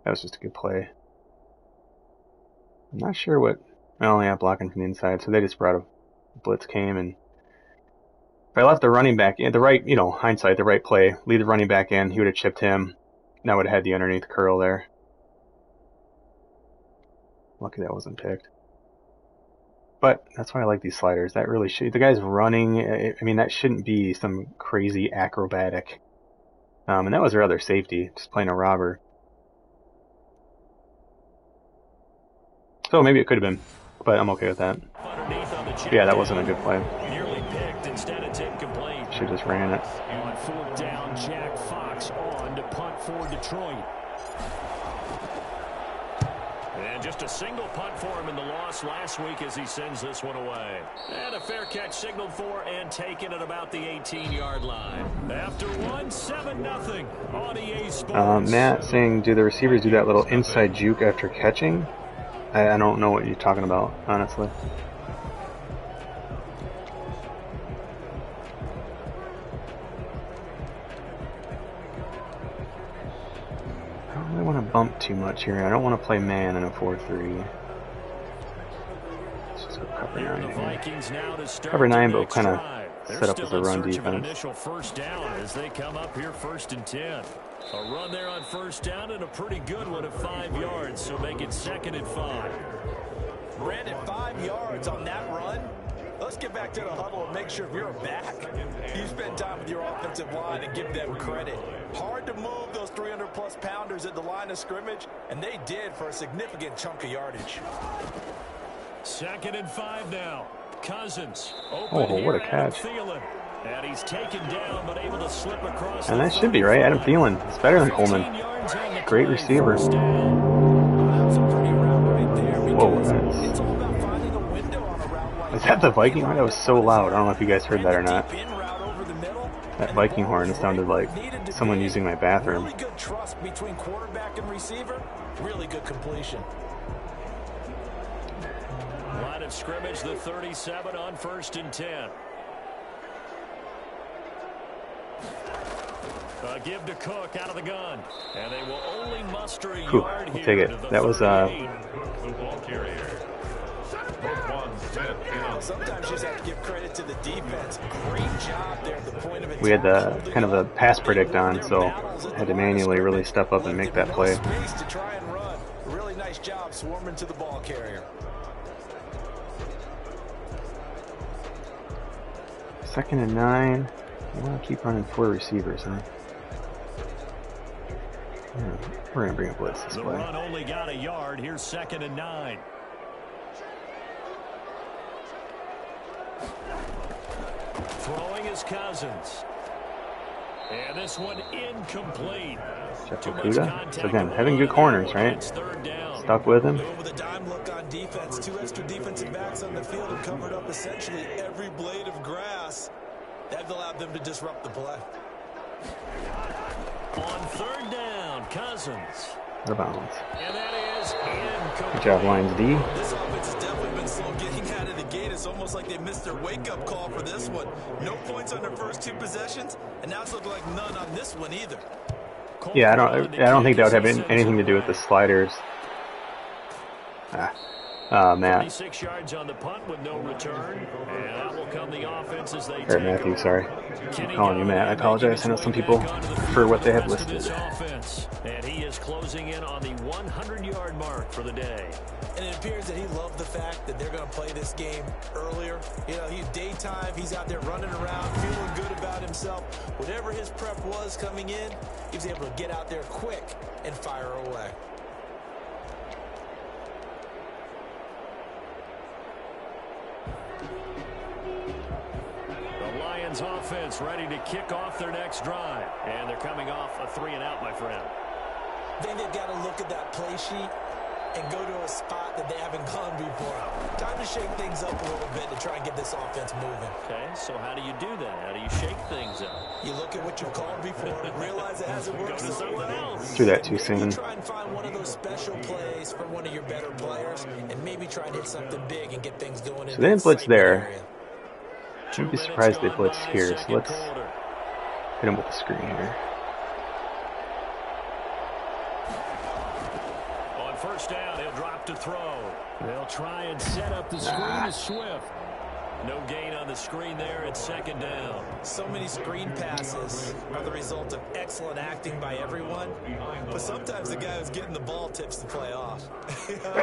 That was just a good play. I'm not sure what, well, yeah, blocking from the inside. So they just brought a blitz came, and if I left the running back in, the right, you know, hindsight, the right play, lead the running back in, he would have chipped him. And I would have had the underneath curl there. Lucky that wasn't picked. But that's why I like these sliders. That really should, the guy's running, I mean, that shouldn't be some crazy acrobatic. And that was their other safety, just playing a robber. So maybe it could have been, but I'm okay with that. Yeah, that wasn't a good play. Nearly picked, instead it's incomplete. Should just ran it. On fourth down, Jack Fox on to punt for Detroit. And just a single punt for him in the loss last week as he sends this one away. And a fair catch signaled for and taken at about the 18-yard line. After one, 7-0 on EA Sports. Matt saying, do the receivers do that little inside juke after catching? I don't know what you're talking about, honestly. I don't really want to bump too much here. I don't want to play man in a 4-3. Let's just go cover 9 here. Cover 9, but kind of set up as a run defense. Initial first down as they come up here 1st and 10. A run there on first down and a pretty good one at 5 yards, so make it 2nd and 5. Brandon, 5 yards on that run. Let's get back to the huddle and make sure you're back. You spend time with your offensive line and give them credit. Hard to move those 300-plus pounders at the line of scrimmage, and they did for a significant chunk of yardage. 2nd and 5 now. Cousins. Oh, what a catch. And he's taken down, but able to slip across. And that should be right. Adam Thielen. It's better than Coleman. Great receiver. Whoa, is that the Viking horn? That was so loud. I don't know if you guys heard that or not. That Viking horn sounded like someone using my bathroom. Really good trust between quarterback and receiver. Really good completion. Line of scrimmage, the 37 on 1st and 10. Give to Cook out of the gun. And they will only muster a yard I'll here. take it. That was Sometimes you just have to give credit to the defense. Great job there at the point of attack. we had the kind of a pass predict on, so I had to manually really step up and make that play. Space to try and run. Really nice job swarming to the ball carrier. 2nd and 9. I want to keep running 4 receivers, huh? Yeah, we're gonna bring a blitz this The play. run only got a yard. Here's 2nd and 9. Throwing is Cousins. And this one incomplete. Jeff Okuda. So again, having good corners, right? Stuck with him. With a dime look on defense, 2 extra defensive backs on the field and covered up essentially every blade of grass. That allowed them to disrupt the play. On 3rd down, Cousins. Out of bounds. And that is incomplete. Good job, Lions D. This offense has definitely been slow getting out of the gate. It's almost like they missed their wake-up call for this one. No points on their first 2 possessions, and now it's looking like none on this one either. Yeah, I don't think that would have anything to do with the sliders. Matt. 36 yards on the punt with no return. And that will come the offense as they Or Matthew, sorry. I'm calling you Matt. I apologize. I know some people prefer what they have listed. And he is closing in on the 100-yard mark for the day. And it appears that he loved the fact that they're going to play this game earlier. You know, he's daytime. He's out there running around, feeling good about himself. Whatever his prep was coming in, he was able to get out there quick and fire away. Offense ready to kick off their next drive. And they're coming off a 3-and-out, my friend. I think they've got to look at that play sheet and go to a spot that they haven't gone before. Time to shake things up a little bit to try and get this offense moving. Okay, so how do you do that? How do you shake things up? You look at what you've called before, realize it hasn't worked so well. Threw that too soon. Maybe try and find one of those special plays for one of your better players, and maybe try and hit something big and get things going. So they didn't blitz there. I'd be surprised they blitz here. So let's hit him with the screen here. On first down, he'll drop to throw. They'll try and set up the screen to Swift. No gain on the screen there at second down. So many screen passes are the result of excellent acting by everyone, but sometimes the guy who's getting the ball tips the play off.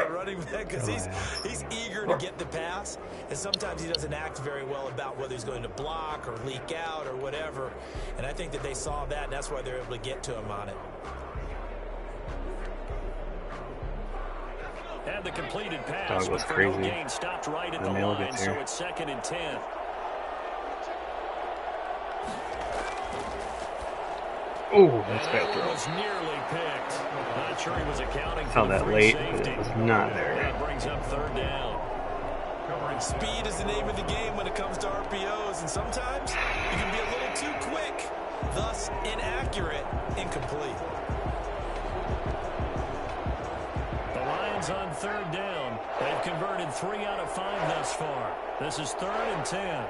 Running back, because he's eager to get the pass, and sometimes he doesn't act very well about whether he's going to block or leak out or whatever, and I think that they saw that, and that's why they're able to get to him on it. And the completed pass Dog was crazy. gain stopped right at the line, so it's 2nd and 10. Oh, that's a bad throw. Was nearly picked. Not sure he was accounting for Saw the that free late, safety. but it was not there. That brings up 3rd down. Speed is the name of the game when it comes to RPOs, and sometimes you can be a little too quick, thus inaccurate, incomplete. The Lions on 3rd down. They've converted 3 out of 5 thus far. This is 3rd and 10.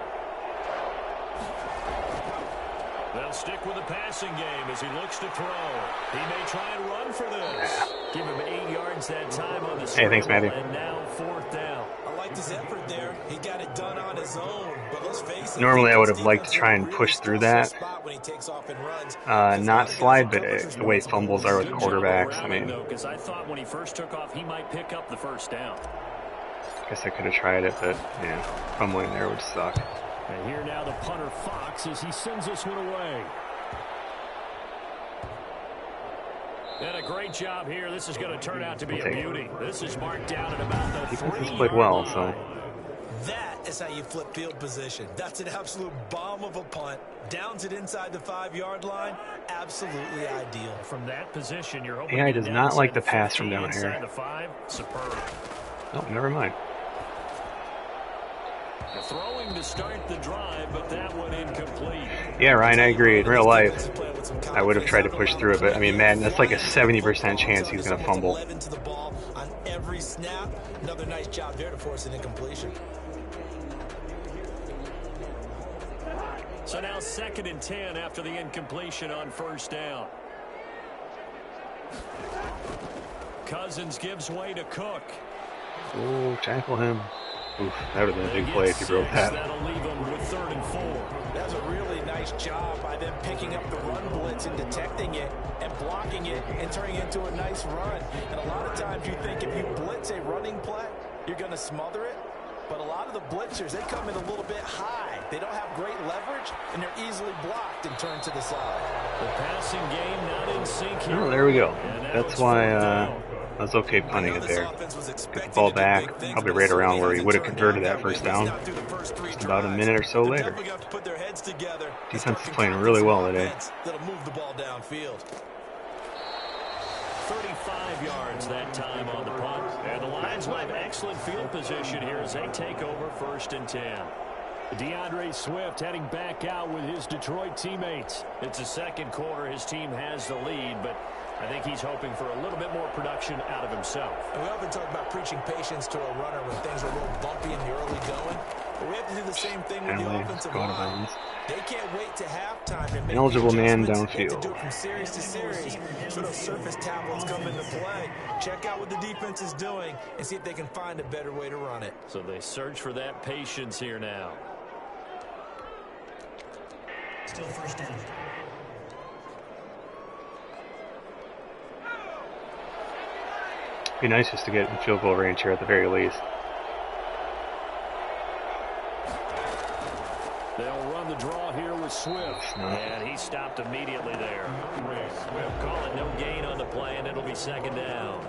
They'll stick with the passing game as he looks to throw. He may try and run for this. Give him 8 yards that time on the Hey, thanks, Matthew. And now 4th down. I liked his effort there. He got it done on his own, but let's face it. Normally I would have liked to try and push through that. Not slide, but the way fumbles are with quarterbacks, I mean, because I thought when he first took off, he might pick up the 1st down. guess I could have tried it, but yeah, fumbling there would suck. And here now the punter Fox as he sends this one away. And a great job here. This is going to turn out to be a beauty. This is marked down at about the 3-yard line. Defense played well, so. That is how you flip field position. That's an absolute bomb of a punt. Downs it inside the 5-yard line. Absolutely ideal. From that position, you're hoping AI does not like the pass from down inside here. the 5. Superb. Oh, never mind. Throwing to start the drive, but that one incomplete. Yeah, Ryan, I agree. In real life, I would have tried to push through it, but I mean, man, that's like a 70% chance he's going to fumble. On every snap. Another nice job there to force an incompletion. So now 2nd and 10 after the incompletion on 1st down. Cousins gives way to Cook. Ooh, tackle him. Oof, that would have been a big play if he broke that. That'll leave him with 3rd and 4. That's a really nice job by them picking up the run blitz and detecting it and blocking it and turning it into a nice run. And a lot of times you think if you blitz a running play, you're going to smother it. But a lot of the blitzers, they come in a little bit high. They don't have great leverage, and they're easily blocked and turned to the side. The passing game not in sync here. Oh, there we go. That's why I was okay punting it there. Get the ball back, probably right around where he would have converted that 1st down. Just about a minute or so later. Defense is playing really well today. That'll move the ball downfield. 35 yards that time on the punt. And the Lions will have excellent field position here as they take over 1st and 10. DeAndre Swift heading back out with his Detroit teammates. It's the 2nd quarter. His team has the lead, but I think he's hoping for a little bit more production out of himself. And we often talk about preaching patience to a runner when things are a little bumpy in the early going. But we have to do the same thing with the offensive line. They can't wait to halftime to make eligible man adjustments. They have downfield. to do it from series to series. So those surface tablets come into play. Check out what the defense is doing and see if they can find a better way to run it. So they search for that patience here now. Still 1st down. Be nice just to get in field goal range here at the very least. They'll run the draw here with Swift. And he stopped immediately there. Call it no gain on the play, and it'll be 2nd down.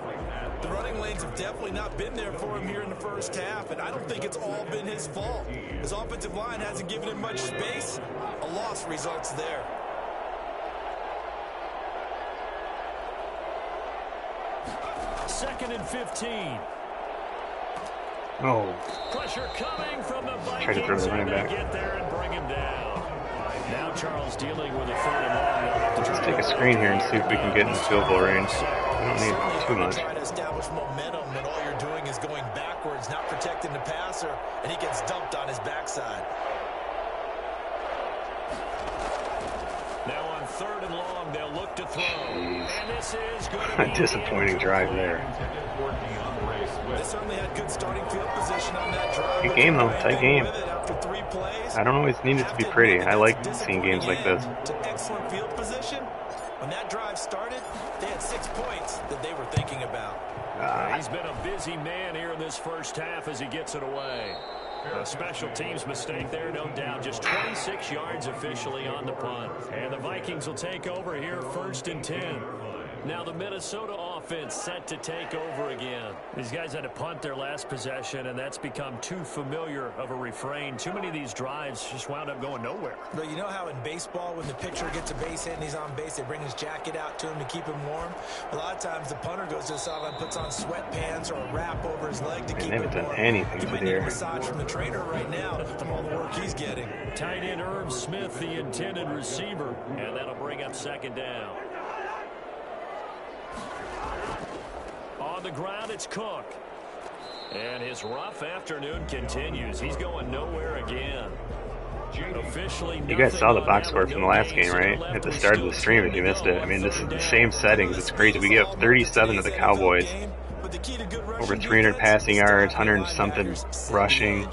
The running lanes have definitely not been there for him here in the 1st half, and I don't think it's all been his fault. His offensive line hasn't given him much space. A loss results there. 2nd and 15. Oh, Pressure coming from the Vikings. tried to throw the running and they back. get there and bring him down. Now Charles dealing with a 3rd and long. They'll have to Let's try take a screen here and see if we can get in the field goal range. We don't need too much. Try to establish momentum when all you're doing is going backwards, not protecting the passer, and he gets dumped on his backside. Now on 3rd and long, they'll look to throw. Jeez. And this is going to be A disappointing drive there. They certainly had good starting field position on that drive. Good game though, tight game. After 3 plays, I don't always need it to be pretty. I like seeing games like this. to excellent field position. When that drive started, they had 6 points that they were thinking about. He's been a busy man here in this first half as he gets it away. A special teams mistake there, no doubt. Just 26 yards officially on the punt. And the Vikings will take over here 1st and 10. Now the Minnesota offense set to take over again. These guys had to punt their last possession, and that's become too familiar of a refrain. Too many of these drives just wound up going nowhere. But you know how in baseball, when the pitcher gets a base hit and he's on base, they bring his jacket out to him to keep him warm? A lot of times the punter goes to the sideline, puts on sweatpants or a wrap over his leg to keep him warm. They haven't done anything He might need there. a massage from the trainer right now from all the work he's getting. Tight end Irv Smith, the intended receiver, and that'll bring up 2nd down. On the ground, it's Cook. And his rough afternoon continues. He's going nowhere again. Officially, You guys saw the box score from the last game, right? At the start of the stream if you missed it. I mean, this is the same settings. It's crazy. We give 37 to the Cowboys. Over 300 passing yards, 100-something rushing.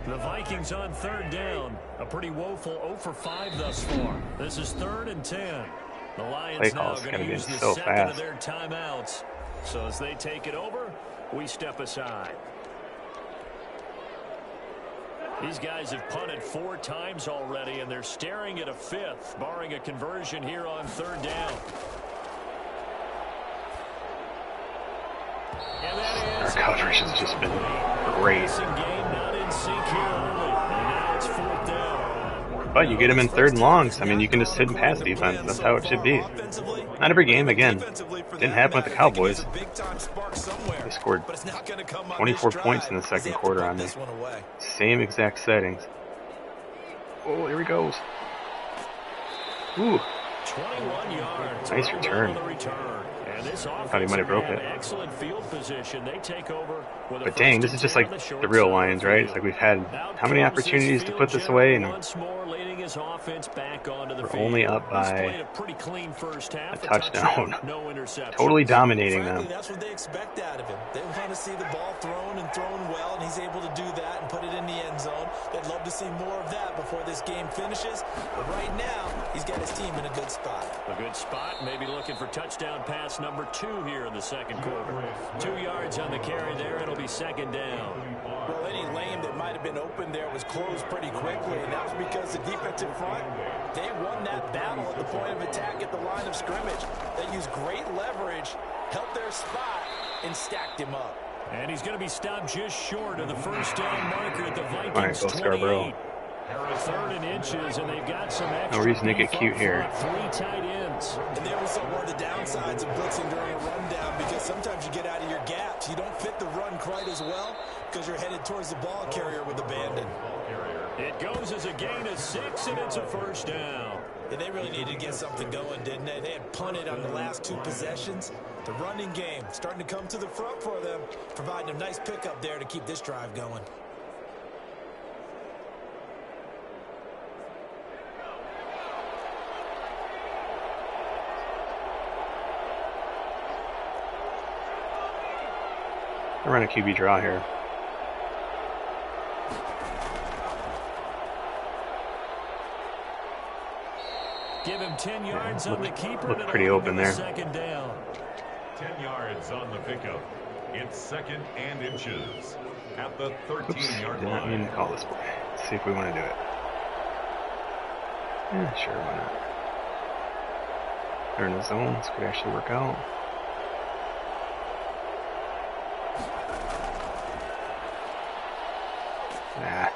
The Vikings on 3rd down. A pretty woeful 0 for 5 thus far. This is 3rd and 10. The Lions now going to use the so 2nd fast. of their timeouts. So as they take it over, we step aside. These guys have punted 4 times already, and they're staring at a 5th, barring a conversion here on 3rd down. And that Our is coverage has just been great. game not in sync here early. And now it's 4th down. But you get them in 3rd and longs. I mean, you can just sit and pass defense. That's how it should be. Not every game, again. Didn't happen with the Cowboys. They scored 24 points in the 2nd quarter on me. Same exact settings. Oh, here he goes. Ooh. 21 yards. Nice return. Thought he might have broke it. Excellent field position. They take over with But dang, this is just like the real Lions, right? It's like we've had how many opportunities to put this away, and we're only up by a touchdown. Totally dominating them. That's what they expect out of him. They want to see the ball thrown and thrown well, and he's able to do that and put it in the end zone. They'd love to see more of that before this game finishes. But right now, he's got his team in a good spot. A good spot, maybe looking for touchdown pass number 2 here in the 2nd quarter. 2 yards on the carry there. It'll be 2nd down. Well, any lane that might have been open there was closed pretty quickly, and that was because the defensive front, they won that battle at the point of attack at the line of scrimmage. They used great leverage, held their spot, and stacked him up. And he's going to be stopped just short of the 1st down marker at the Vikings. All right, go Scarborough. 3rd and inches, and they've got some extra. No reason to get cute here. 3 tight ends. And there was one of the downsides of blitzing during a rundown, because sometimes you get out of your gaps. You don't fit the run quite as well because you're headed towards the ball carrier with abandon. It goes as a gain of 6, and it's a 1st down. Yeah, they really needed to get something going, didn't they? They had punted on the last 2 possessions. The running game starting to come to the front for them, providing a nice pickup there to keep this drive going. I run a QB draw here. Give him 10 yards on the keeper. Looked pretty open there. 2nd down. 10 yards on the pickup. It's 2nd and inches at the 13-yard Did not mean line. to call this play. Let's see if we want to do it. Yeah, sure, why not? They're in the zone. This could actually work out. Nah.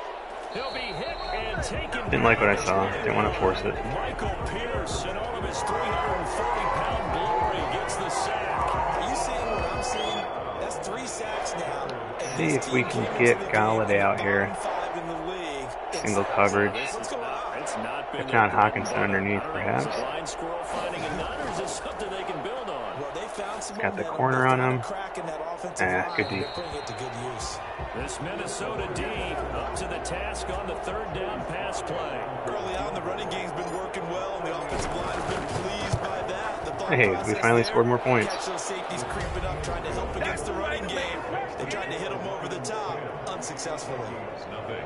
He'll be hit and taken. Didn't like what I saw. Didn't want to force it. Michael Pierce and all of his 340-pound glory gets the sack. Are you seeing what I'm we've seen, that's 3 sacks now. And See this if we team can came get into the Galladay game out here. bottom 5 in the league in Single sacks. coverage. What's going on? It's not been If their not, bread and Hawkinson butter. underneath, I don't know, perhaps. is a blind squirrel finding a nut, or is this something they can build on? Well, they found some Got the momentum. corner They on found him. a crack in that offensive Good line. D. They're putting it to good use. This Minnesota D up to the task on the 3rd down pass play. Early on, the running game's been working well, and the offensive line has been pleased by that. The thought Hey, we process finally there, scored more points. Catch those safeties creeping up, trying to help against the running game. They tried to hit them over the top, unsuccessfully. It's nothing.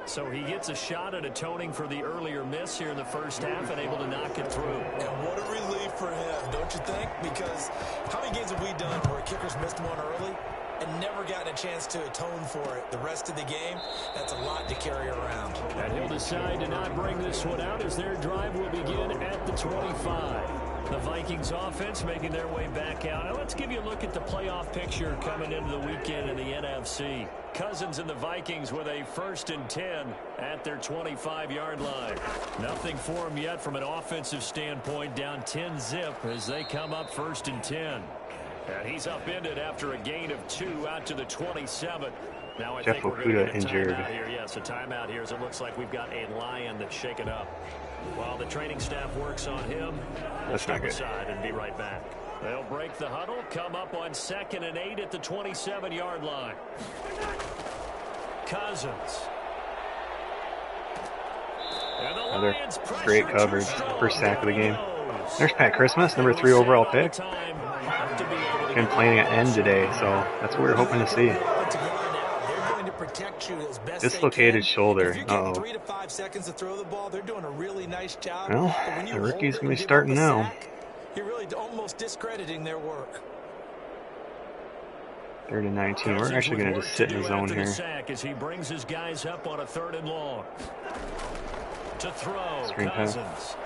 So he gets a shot at atoning for the earlier miss here in the first half and able to knock it through. And what a relief for him, don't you think? Because how many games have we done where kickers missed one early and never gotten a chance to atone for it the rest of the game? That's a lot to carry around. And he'll decide to not bring this one out as their drive will begin at the 25. The Vikings offense making their way back out. Now let's give you a look at the playoff picture coming into the weekend in the NFC. Cousins and the Vikings with a 1st and 10 at their 25-yard line. Nothing for them yet from an offensive standpoint, down 10-zip as they come up 1st and 10. And he's upended after a gain of 2 out to the 27. Now I Jeff think we're going to get a injured. timeout here. Yes, a timeout here as it looks like we've got a Lion that's shaken up. While the training staff works on him, we'll That's not step good. aside and be right back. They'll break the huddle, come up on 2nd and 8 at the 27-yard line. Cousins. And the Another Lions pressure great too coverage. strong. First sack of the Down he game. goes. There's Pat Christmas, number 3 overall pick. Been playing at end today, so that's what we were hoping to see. Dislocated shoulder. Uh-oh. 3 to 5 seconds to throw the ball, they're doing a really nice job. Well, But when you the hold rookie's it going and to be give up starting a now. sack, you're really almost discrediting their work. 3rd and 19. We're actually going to just sit in the zone here. Sack as he brings his guys up on a 3rd and long. To throw, Screen pass. Cousins.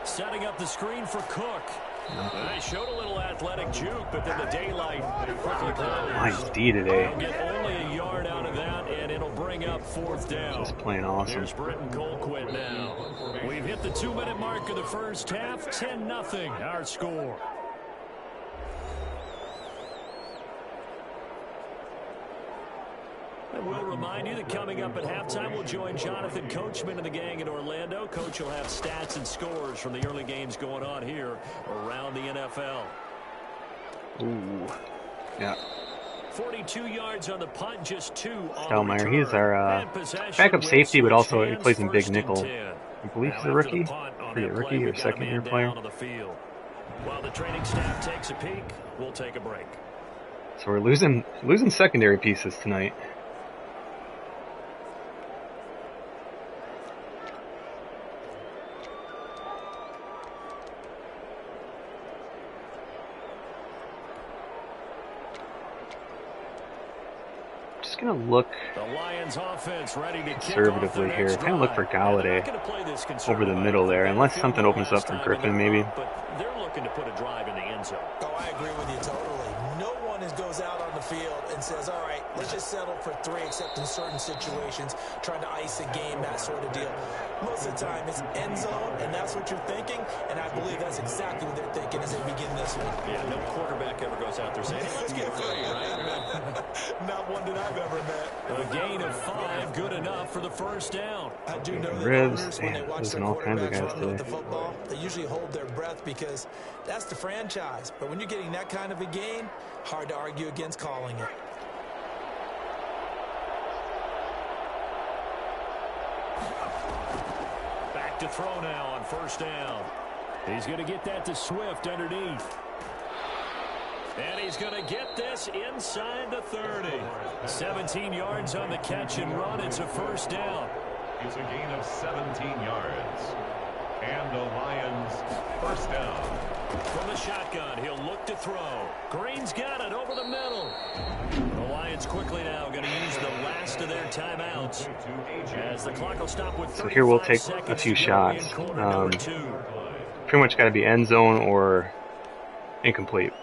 Setting up the screen for Cook. They showed a little athletic juke, but then the daylight quickly closed. Nice D today. They'll get only a yard out of that, and it'll bring up 4th down. Just playing awesome. Here's Britton Colquitt now. We've hit the 2-minute mark of the first half. 10-0 our score. And we'll remind you that coming up at halftime, we'll join Jonathan Coachman and the gang in Orlando. Coach will have stats and scores from the early games going on here around the NFL. Ooh. Yeah. 42 yards on the punt, just 2 on Stellmeyer, the return. he's our And possession backup will safety, but switch also he hands, plays in big 1st and nickel. 10. I believe Now he's a after rookie. the punt on Or a that rookie play, or we've got a second-year man player. down on the field. While the training staff takes a peek, we'll take a break. So we're losing secondary pieces tonight. Just gonna look The Lions offense ready to conservatively here. Kind of look for Galladay over the middle there, unless something opens up for Griffin maybe. But they're looking to put a drive in the end zone. Oh, I agree with you totally. No one goes out on the field and says, all right, let's just settle for 3, except in certain situations, trying to ice a game, that sort of deal. Most of the time, it's end zone, and that's what you're thinking, and I believe that's exactly what they're thinking as they begin this one. Yeah, no quarterback ever goes out there saying, hey, let's get free, right? Not one that I've ever met. A gain of 5, good enough for the first down. I do know that Ribs, owners, when they damn, watch their losing all kinds of quarterbacks guys run with today. the football, they usually hold their breath because that's the franchise. But when you're getting that kind of a gain, hard to argue against calling it. Back to throw now on 1st down. He's going to get that to Swift underneath. And he's going to get this inside the 30. 17 yards on the catch and run. It's a 1st down. It's a gain of 17 yards. And the Lions 1st down. From the shotgun, he'll look to throw. Green's got it over the middle. The Lions quickly now going to use the last of their timeouts. As the clock will stop with 35 So here we'll take a few shots. Pretty much got to be end zone or incomplete.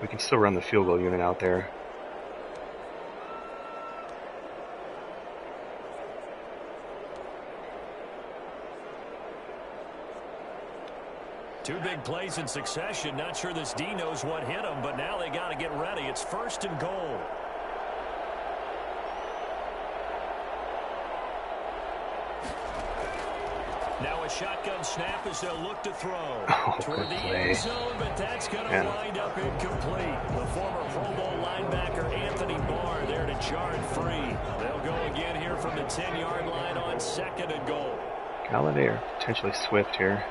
We can still run the field goal unit out there. Two big plays in succession. Not sure this D knows what hit him, but now they got to get ready. It's 1st and goal. Now a shotgun snap as they'll look to throw. Toward the end zone, but that's going to wind up incomplete. The former Pro Bowl linebacker Anthony Barr there to jar it free. They'll go again here from the 10-yard line on 2nd and goal. Galladay or potentially Swift here.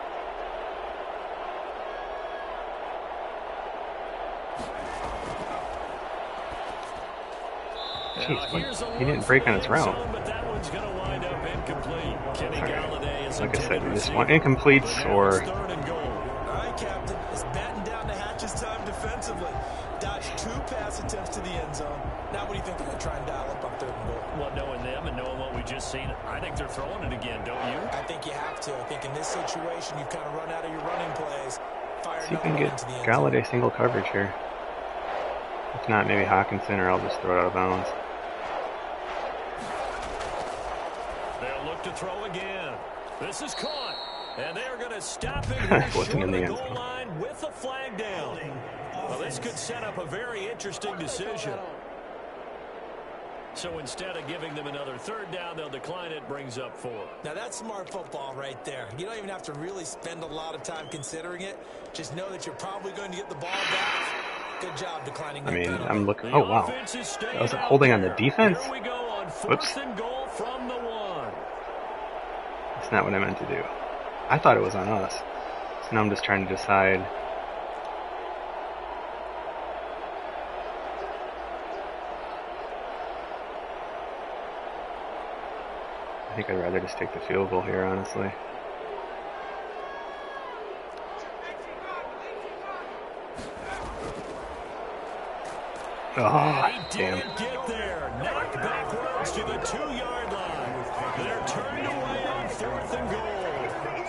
Jeez, he didn't break on his route. But that one's going to wind up incomplete. Kenny Galladay is like I said, we just want incompletes or... All right, Captain. It's batten down to Hatch's time defensively. Dodged 2 pass attempts to the end zone. Now what do you think they're going to try and dial up on 3rd and goal? Well, knowing them and knowing what we just seen, I think they're throwing it again, don't you? I think you have to. I think in this situation, you've kind of run out of your running plays. Fire See if we can get Galladay single coverage here. If not, maybe Hawkinson, or I'll just throw it out of bounds. They'll look to throw again. This is caught. And they're going to stop it here short of the goal line with a flag down. Well, this could set up a very interesting decision. So instead of giving them another 3rd down, they'll decline it, brings up 4. Now that's smart football right there. You don't even have to really spend a lot of time considering it. Just know that you're probably going to get the ball back. Good job declining. I mean, I'm looking. Oh wow, I was holding on the defense. Whoops. That's not what I meant to do. I thought it was on us. So now I'm just trying to decide. I think I'd rather just take the field goal here, honestly. Oh, damn. Get there. Knocked backwards to the 2-yard line. They're turned away on 4th and goal.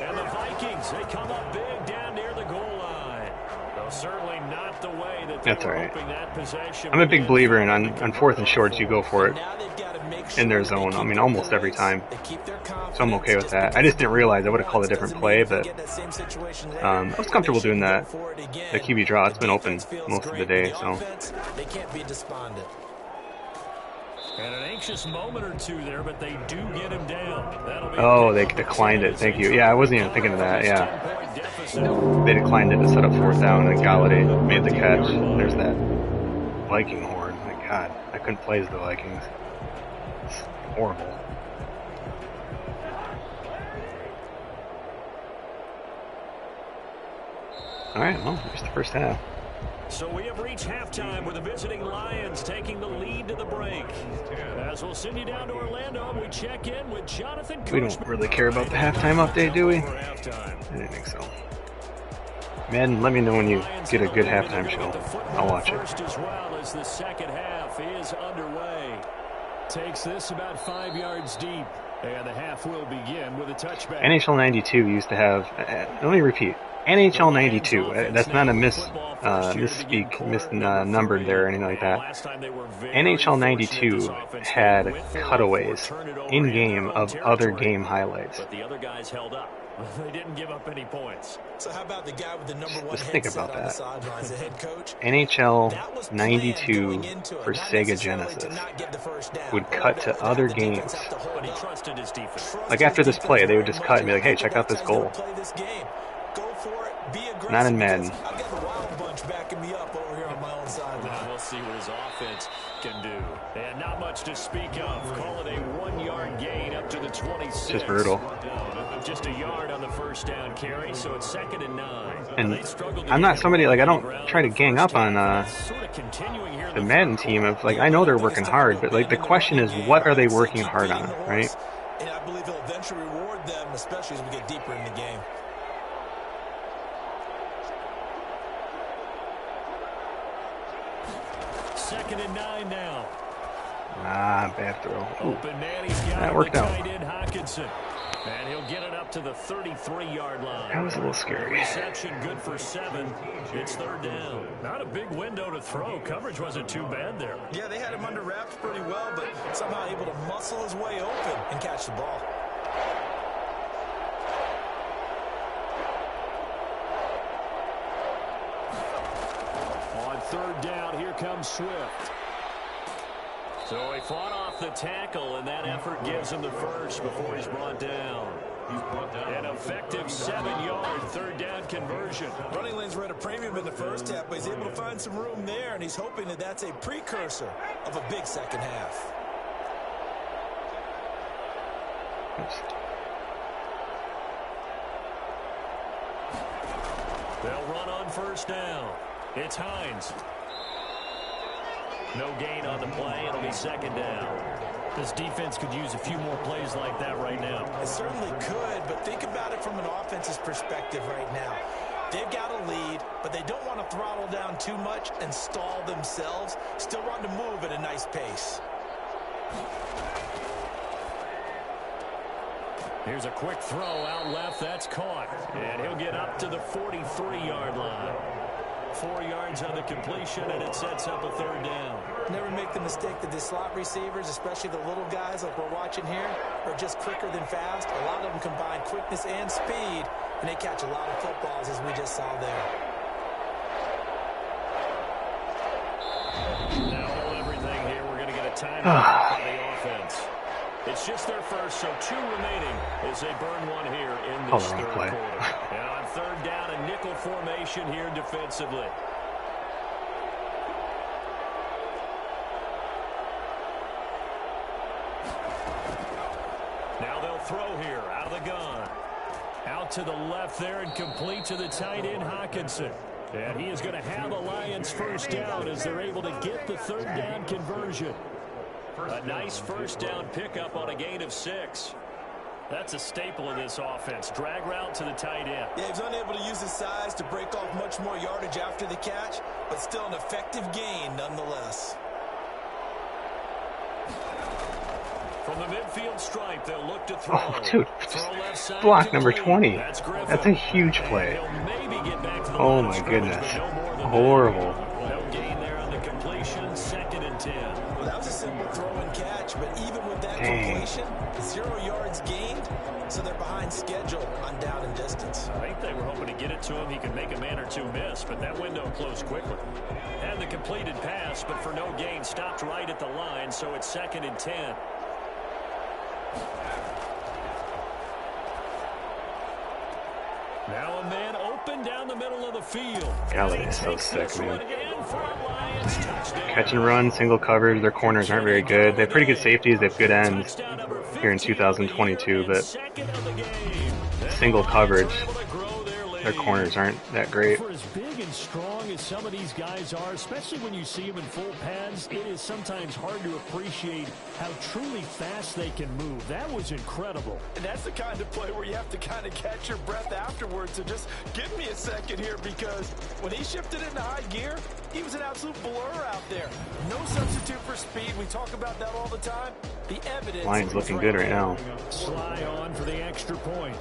And the Vikings, they come up big down near the goal line. Though certainly not the way that they were hoping that possession. I'm a big believer in on 4th and shorts, you go for it in their zone. I mean, almost every time. So I'm okay with that. I just didn't realize I would have called a different play, but I was comfortable doing that. The QB draw, it's been open most of the day, so. They can't be despondent. And an anxious moment or two there, but they do get him down. Oh, they declined it. Thank you. Yeah, I wasn't even thinking of that. Yeah. They declined it to set up 4th down, and Galladay made the catch. There's that Viking horn. My God, I couldn't play as the Vikings. It's horrible. All right, well, here's the first half. So we have reached halftime with the visiting Lions taking the lead to the break. As we'll send you down to Orlando, we check in with Jonathan Coachman. We don't really care about the halftime update, do we? I didn't think so. Madden, let me know when you get a good halftime show. I'll watch it. As well as the second half is underway. Takes this about 5 yards deep. And the half will begin with a touchback. NHL 92 used to have, let me repeat, NHL 92, that's not a misspeak, misnumbered there or anything like that. NHL 92 had cutaways in-game of other game highlights. But the other guys held up. They didn't give up any points. So how about the guy with the number 1 Just think about headset on the sidelines, the head coach? NHL 92 for Sega Genesis would cut to other games. But he trusted his defense. Like after this play, they would just cut and be like, hey, check out this goal. Not in Madden. I've got the Wild Bunch backing me up over here on my own sideline. We'll see what his offense can do. And not much to speak of. Call it a 1-yard gain up to the 26. Just brutal. Just a yard on the first down carry, so it's 2nd and 9. And I'm not somebody, like, I don't try to gang up on the Madden team. Of like, I know they're working hard, but like the question is, what are they working hard on, right? And I believe he'll eventually reward them, especially as we get deeper in the game. Second and 9 now. Ah, bad throw. Ooh, Open man, he's got that worked out. Hawkinson. And he'll get it up to the 33-yard line. That was a little scary. Reception good for 7. It's 3rd down. Not a big window to throw. Coverage wasn't too bad there. Yeah, they had him under wraps pretty well, but somehow able to muscle his way open and catch the ball. here comes Swift. So he fought off the tackle, and that effort gives him the first before he's brought down. An effective 7-yard third down conversion. Running lanes were at a premium in the first half, but he's able to find some room there, and he's hoping that that's a precursor of a big second half. Oops. They'll run on first down. It's Hines. No gain on the play. It'll be second down. This defense could use a few more plays like that right now. It certainly could, but think about it from an offense's perspective right now. They've got a lead, but they don't want to throttle down too much and stall themselves. Still want to move at a nice pace. Here's a quick throw out left. That's caught. And he'll get up to the 43-yard line. 4 yards on the completion, and it sets up a third down. Never make the mistake that the slot receivers, especially the little guys like we're watching here, are just quicker than fast. A lot of them combine quickness and speed, and they catch a lot of footballs, as we just saw there. Now hold everything here. We're going to get a timeout by the offense. It's just their first, so 2 remaining as they burn one here in this third quarter. And on third down, a nickel formation here defensively. Now they'll throw here out of the gun. Out to the left there and complete to the tight end, Hockenson. And he is going to have the Lions first down as they're able to get the third down conversion. A nice first down pickup on a gain of 6. That's a staple of this offense. Drag route to the tight end. Yeah, he's unable to use his size to break off much more yardage after the catch, but still an effective gain nonetheless. From the midfield stripe, they'll look to throw. Oh, dude. Block number 20. That's a huge play. Oh, my goodness. Horrible. No gain there on the completion. Second and 10. Well, that was a simple throw and catch, but even with that completion, 0 yards gained, so they're behind schedule on down and distance. I think they were hoping to get it to him. He could make a man or two miss, but that window closed quickly. Had the completed pass, but for no gain, stopped right at the line, so it's second and 10. Now a man open down the middle of the field. Golly, is so sick, man. Catch and run, single coverage. Their corners aren't very good. They have pretty good safeties. They have good ends here in 2022, but single coverage, their corners aren't that great. For as big and strong as some of these guys are, especially when you see them in full pads, it is sometimes hard to appreciate how truly fast they can move. That was incredible. And that's the kind of play where you have to kind of catch your breath afterwards. So just give me a second here, because when he shifted into high gear, he was an absolute blur out there. No substitute for speed. We talk about that all the time. The evidence. Line's looking good right now. Sly on for the extra point.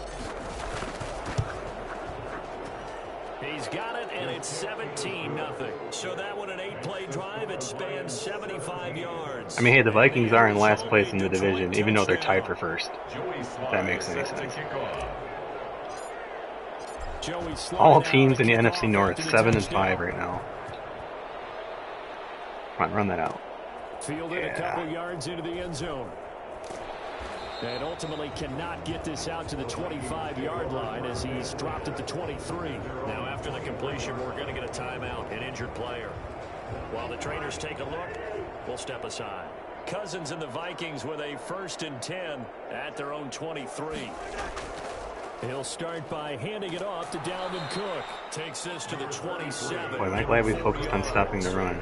He's got it, and it's 17-0. So that one an 8-play drive. It spans 75 yards. I mean, hey, the Vikings are in last place in the division, even though they're tied for first. If that makes any sense. All teams in the NFC North, 7-5 right now. Come on, run that out. Fielded a couple yards into the end zone. And ultimately cannot get this out to the 25-yard line as he's dropped at the 23. Now after the completion, we're going to get a timeout, an injured player. While the trainers take a look, we'll step aside. Cousins and the Vikings with a 1st and 10 at their own 23. He'll start by handing it off to Dalvin Cook. Takes this to the 27. Boy, I'm glad we focused on stopping the run.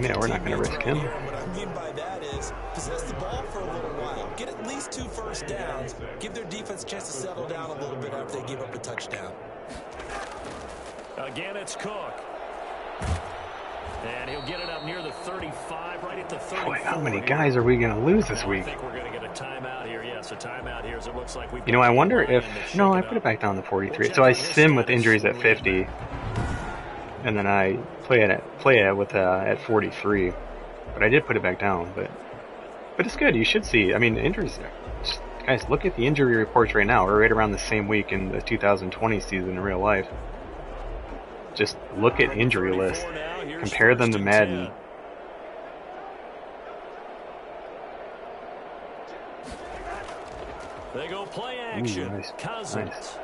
Yeah, we're not going to risk him. What I mean by that is possess the ball for a little while. Get at least 2 first downs. Give their defense a chance to settle down a little bit after they give up a touchdown. Again, it's Cook. And he'll get it up near the 35, right at the 34. Boy, how many guys are we going to lose this week? I think we're going to get a timeout here. Yes, a timeout here as it looks like we. You know, I wonder if... No, I put it back down to 43. So I sim with injuries at 50. And then I play it with at 43, but I did put it back down. But it's good. You should see. I mean, injuries. Guys, look at the injury reports right now. We're right around the same week in the 2020 season in real life. just look at injury lists. Compare them to Madden. They go play action. Ooh, nice. Cousins. Nice.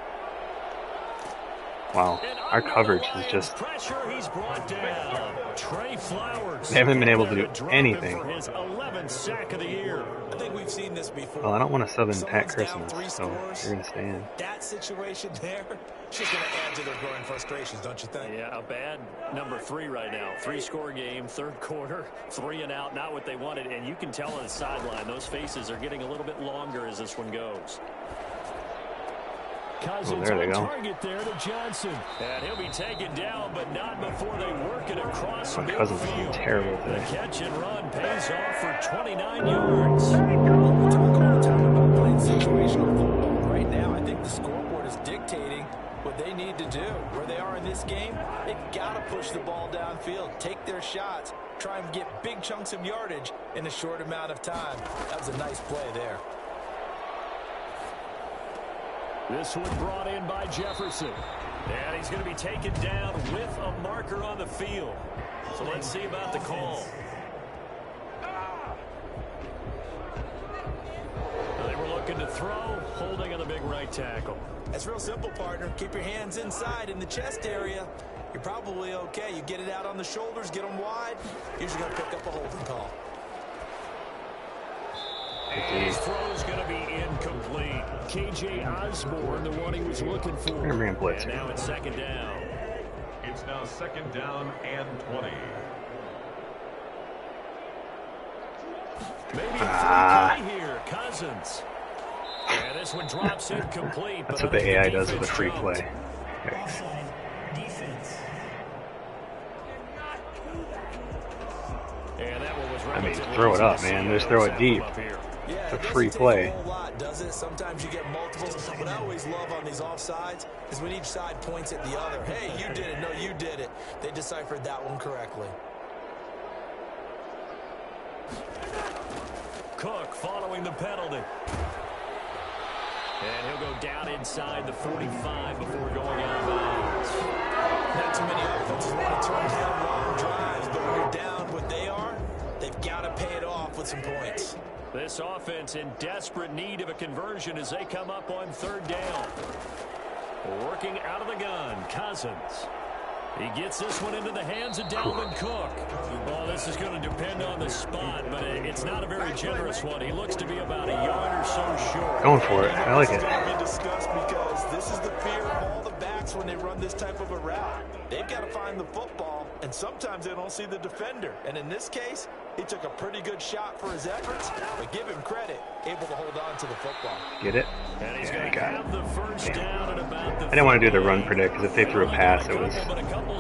Wow, our coverage is just... Pressure, he's brought down. Trey Flowers. They haven't been able to do anything. For his 11th sack of the year. I think we've seen this before. Well, I don't want to sub in Pat Someone's down Christmas, 3 so scores. you're going to stay in. That situation there, it's just going to add to their growing frustrations, don't you think? Yeah, a bad number 3 right now. 3-score game, third quarter, 3 and out, not what they wanted. And you can tell on the sideline, those faces are getting a little bit longer as this one goes. Cousins there they on go. target there to Johnson. And he'll be taken down, but not before they work it across My Cousins is midfield. terrible The today. catch and run pays off for 29 yards. We talk all the time about playing situational football. Right now, I think the scoreboard is dictating what they need to do. Where they are in this game, they've got to push the ball downfield, take their shots, try and get big chunks of yardage in a short amount of time. That was a nice play there. This one brought in by Jefferson. And he's going to be taken down with a marker on the field. So let's see about the call. They were looking to throw, holding on the big right tackle. That's real simple, partner. Keep your hands inside in the chest area. You're probably okay. You get it out on the shoulders, get them wide. Usually going to pick up a holding call. His throw's going to be incomplete. KJ Osborne, the one he was looking for. Blitz. And now it's second down. It's now second down and 20. Maybe a free play here. Cousins. And this one drops incomplete. That's what the AI does with a free play. Okay. Offside. Defense. And that one was I mean, relatively throw it easy up, to man. see. Just throw it deep. Up here. Yeah, It's a free play. It doesn't take a whole lot, does it? Sometimes you get multiples. What I always love on these offsides is when each side points at the other. Hey, you did it. No, you did it. They deciphered that one correctly. Cook following the penalty. And he'll go down inside the 45 before going out of bounds. Not too many offenses want to turn down long drives, but when you're down what they are, they've got to pay it off with some points. This offense in desperate need of a conversion as they come up on third down. Working out of the gun, Cousins. He gets this one into the hands of Dalvin Cook. Well, this is going to depend on the spot, but it's not a very generous one. He looks to be about a yard or so short. Going for it. I like it. It's going to be discussed because this is the fear of all the backs when they run this type of a route. They've got to find the football, and sometimes they don't see the defender. And in this case, he took a pretty good shot for his efforts, but give him credit, able to hold on to the football. Get it? And he's Yeah, I going to got have it. the first down at about the I didn't want to do the run predict because if they threw a pass, it was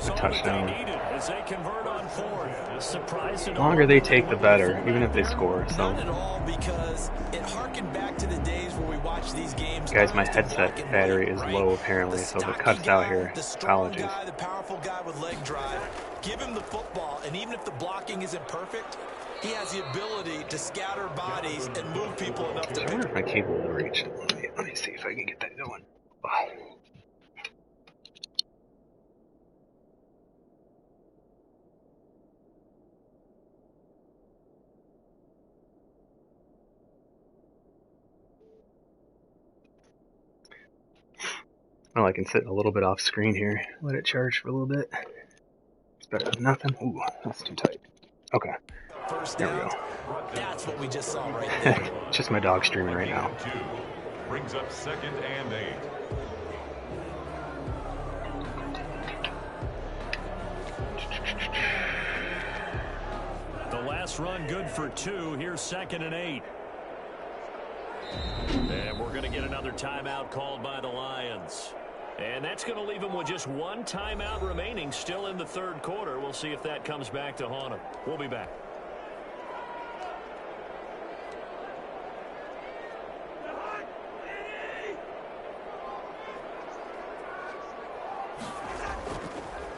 a touchdown. As they convert on fourth. Surprise The longer they take, the better, even if they score. So, Not at all, because it harkened back to the days where we watched these games. guys, my not headset black and battery white, is right? low apparently, The so if it stocky cuts out guy, here, the strong apologies. guy, the powerful guy with leg drive, give him the football, and even if the blocking isn't perfect, he has the ability to scatter bodies and move people enough to I pick wonder if my cable will reach. Let me see if I can get that going. Well, I can sit a little bit off screen here. Let it charge for a little bit. It's better than nothing. Ooh, that's too tight. Okay, first there we down. go. That's what we just saw right there. Just my dog streaming right now. 2 brings up second and 8. The last run good for 2. Here's second and 8. And we're going to get another timeout called by the Lions. And that's going to leave them with just one timeout remaining still in the third quarter. We'll see if that comes back to haunt them. We'll be back.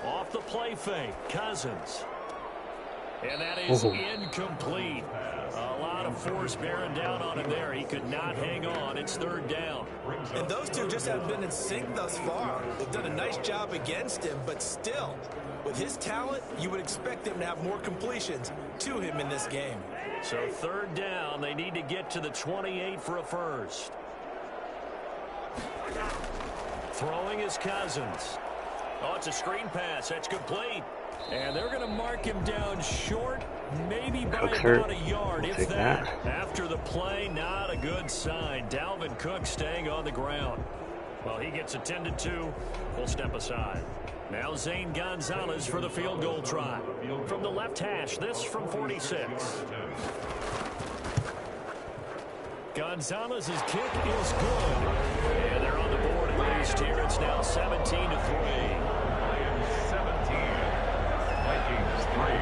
Off the play fake, Cousins. And that is incomplete. A lot of force bearing down on him there. He could not hang on. It's third down. And those two just haven't been in sync thus far. They've done a nice job against him, but still, with his talent, you would expect him to have more completions to him in this game. So third down, they need to get to the 28 for a first. Throwing is Cousins. Oh, it's a screen pass. That's complete. And they're going to mark him down short, maybe by about a yard, if that. After the play, not a good sign. Dalvin Cook staying on the ground. Well, he gets attended to. We'll step aside. Now Zane Gonzalez for the field goal try. From the left hash, this from 46. Gonzalez's kick is good. And they're on the board at least here. It's now 17-3. 17. Vikings 3.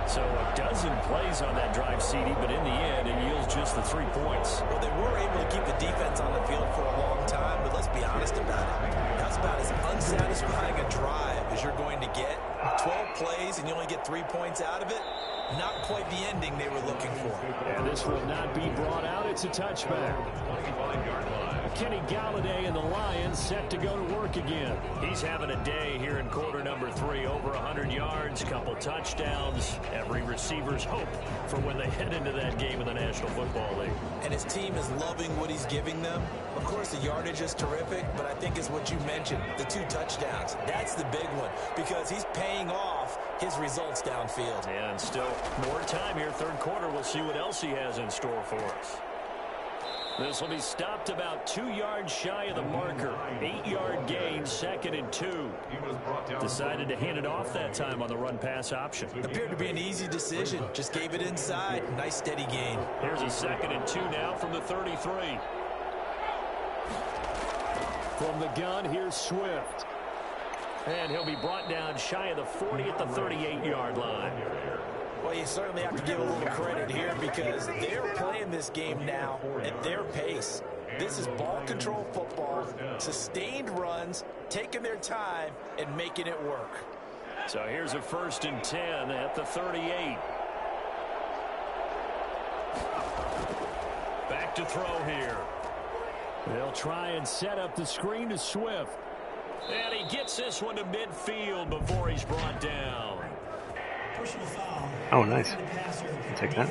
So a dozen plays on that drive, CD, but in the end, it yields just the 3 points. Well, they were able to keep the defense on the field for a long time, but let's be honest about it. That's about as unsatisfying a drive as you're going to get. 12 plays and you only get 3 points out of it. Not quite the ending they were looking for. And this will not be brought out. It's a touchback. 25-yard line. Kenny Galladay and the Lions set to go to work again. He's having a day here in quarter number 3. Over 100 yards, couple touchdowns. Every receiver's hope for when they head into that game in the National Football League. And his team is loving what he's giving them. Of course, the yardage is terrific, but I think it's what you mentioned, the 2 touchdowns. That's the big one because he's paying off his results downfield. And still more time here, third quarter. We'll see what else he has in store for us. This will be stopped about 2 yards shy of the marker. 8-yard gain, 2nd and 2. Decided to hand it off that time on the run-pass option. Appeared to be an easy decision. Just gave it inside. Nice steady gain. Here's a 2nd and 2 now from the 33. From the gun, here's Swift. And he'll be brought down shy of the 40 at the 38-yard line. Well, you certainly have to give a little credit here because they're playing this game now at their pace. This is ball control football, sustained runs, taking their time and making it work. So here's a 1st and 10 at the 38. Back to throw here. They'll try and set up the screen to Swift. And he gets this one to midfield before he's brought down. Oh, nice. I'll take that.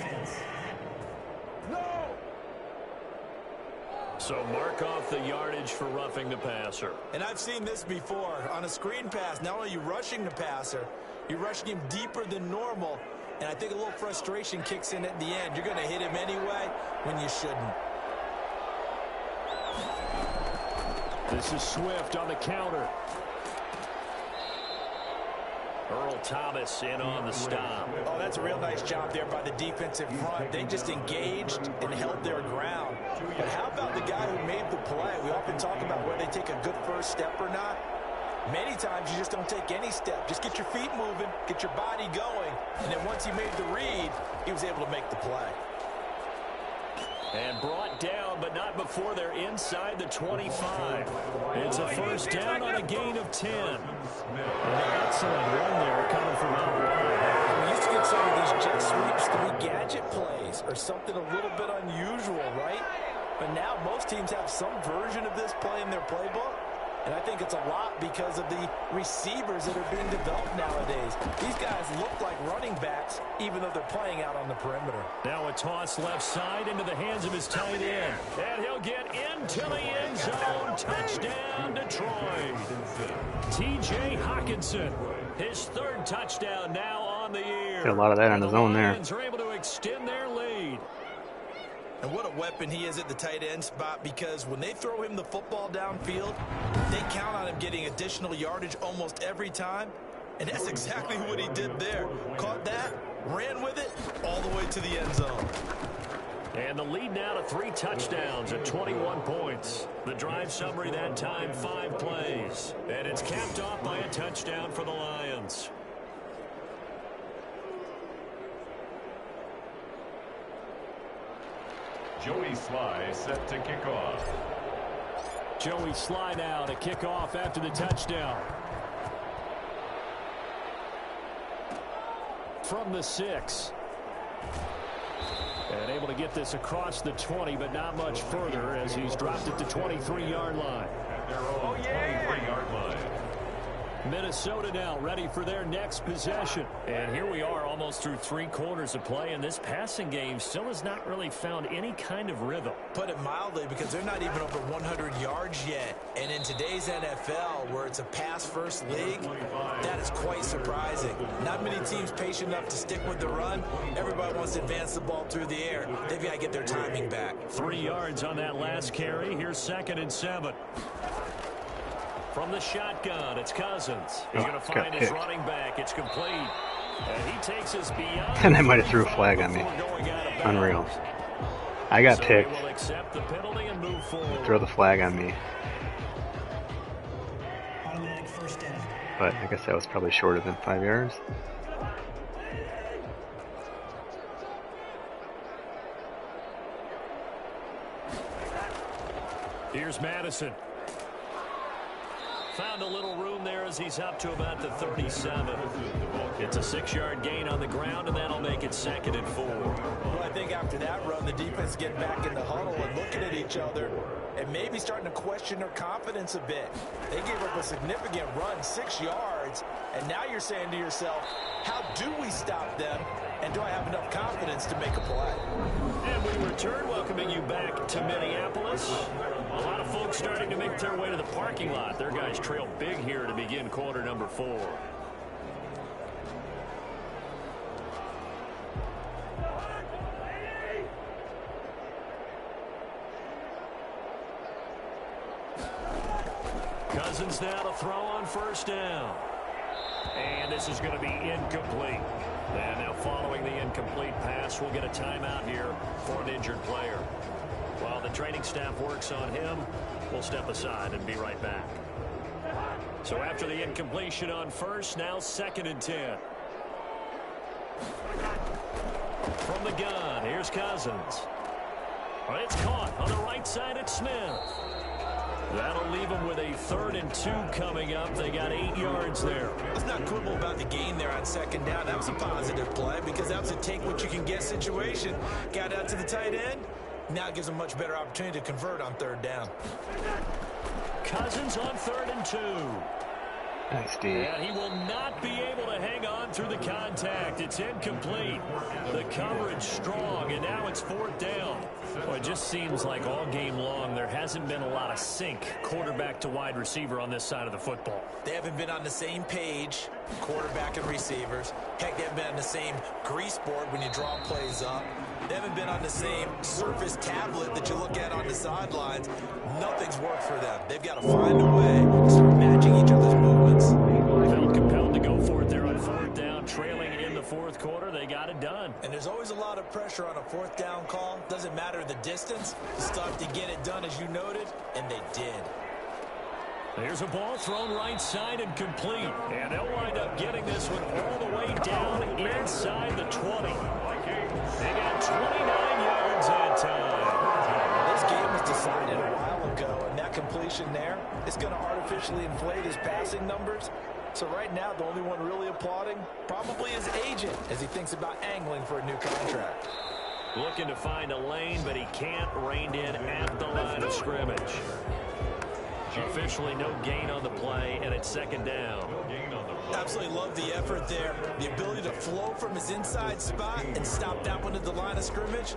So mark off the yardage for roughing the passer. And I've seen this before. On a screen pass, not only are you rushing the passer, you're rushing him deeper than normal. And I think a little frustration kicks in at the end. You're going to hit him anyway when you shouldn't. This is Swift on the counter. Earl Thomas in on the stop. Oh, that's a real nice job there by the defensive front. They just engaged and held their ground. But how about the guy who made the play? We often talk about whether they take a good first step or not. Many times you just don't take any step. Just get your feet moving, get your body going. And then once he made the read, he was able to make the play. And brought down, but not before they're inside the 25. It's a first down on a gain of 10. An excellent run there coming from out wide. We used to get some of these jet sweeps to be gadget plays or something a little bit unusual, right? But now most teams have some version of this play in their playbook. And I think it's a lot because of the receivers that are being developed nowadays. These guys look like running backs, even though they're playing out on the perimeter. Now a toss left side into the hands of his tight end. And he'll get into the end zone. Touchdown, Detroit. T.J. Hockenson, his 3rd touchdown now on the year. Got a lot of that on his own there. The Lions are able to extend their lead. And what a weapon he is at the tight end spot, because when they throw him the football downfield, they count on him getting additional yardage almost every time. And that's exactly what he did there. Caught that, ran with it, all the way to the end zone. And the lead now to 3 touchdowns at 21 points. The drive summary that time, 5 plays. And it's capped off by a touchdown for the Lions. Joey Sly set to kick off. Joey Sly now to kick off after the touchdown. From the 6. And able to get this across the 20, but not much further as he's dropped it to 23-yard line. At their own 23-yard line. Minnesota now ready for their next possession. And here we are almost through 3 quarters of play, and this passing game still has not really found any kind of rhythm. Put it mildly, because they're not even over 100 yards yet. And in today's NFL, where it's a pass-first league, that is quite surprising. Not many teams patient enough to stick with the run. Everybody wants to advance the ball through the air. They've got to get their timing back. 3 yards on that last carry. Here's 2nd and 7. From the shotgun, it's Cousins. He's going to find his running back. It's complete. And he takes us beyond. And I might have threw a flag on me. Unreal. I got picked. Will accept the penalty and move forward. Throw the flag on me. Automatic first down. But I guess that was probably shorter than 5 yards. Here's Madison. Found a little room there as he's up to about the 37. It's a 6-yard gain on the ground, and that'll make it 2nd and 4. Well, I think after that run, the defense getting back in the huddle and looking at each other and maybe starting to question their confidence a bit. They gave up a significant run, 6 yards, and now you're saying to yourself, how do we stop them, and do I have enough confidence to make a play? And we return, welcoming you back to Minneapolis. A lot of folks starting to make their way to the parking lot. Their guys trail big here to begin quarter number 4. Cousins now to throw on 1st down. And this is going to be incomplete. And now following the incomplete pass, we'll get a timeout here for an injured player. While the training staff works on him, we'll step aside and be right back. So after the incompletion on 1st, now 2nd and 10. From the gun, here's Cousins. Well, it's caught on the right side at Smith. That'll leave them with a 3rd and 2 coming up. They got 8 yards there. Let's not quibble about the gain there on 2nd down. That was a positive play because that was a take-what-you-can-get situation. Got out to the tight end. Now it gives them much better opportunity to convert on 3rd down. Cousins on 3rd and 2. Nice, D. And he will not be able to hang on through the contact. It's incomplete. The coverage strong, and now it's 4th down. Well, it just seems like all game long there hasn't been a lot of sync quarterback to wide receiver on this side of the football. They haven't been on the same page, quarterback and receivers. Heck, they haven't been on the same grease board when you draw plays up. They haven't been on the same surface tablet that you look at on the sidelines. Nothing's worked for them. They've got to find a way to start matching each other's movements. Felt compelled to go for it there on 4th down, trailing in the 4th quarter. They got it done. And there's always a lot of pressure on a 4th down call. Doesn't matter the distance. You still have to get it done, as you noted, and they did. There's a ball thrown right side and complete. And they'll wind up getting this one all the way down inside the 20. They got 29 yards that time. This game was decided a while ago, and that completion there is going to artificially inflate his passing numbers. So right now, the only one really applauding probably his agent as he thinks about angling for a new contract. Looking to find a lane, but he can't. Reined in at the line of scrimmage. Officially no gain on the play, and it's 2nd down. Absolutely love the effort there. The ability to flow from his inside spot and stop that one at the line of scrimmage.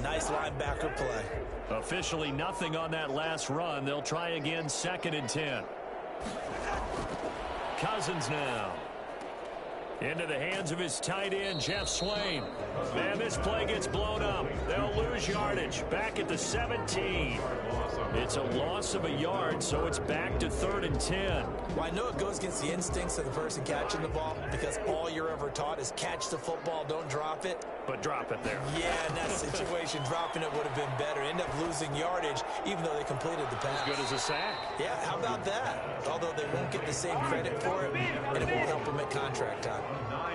Nice linebacker play. Officially nothing on that last run. They'll try again, 2nd and 10. Cousins now. Into the hands of his tight end, Jeff Swain. Man, this play gets blown up. They'll lose yardage. Back at the 17. It's a loss of a yard, so it's back to 3rd and 10. Well, I know it goes against the instincts of the person catching the ball because all you're ever taught is catch the football, don't drop it. But drop it there. Yeah, in that situation, dropping it would have been better. End up losing yardage, even though they completed the pass. As good as a sack. Yeah, how about that? Although they won't get the same credit for it, and it won't help them at contract time.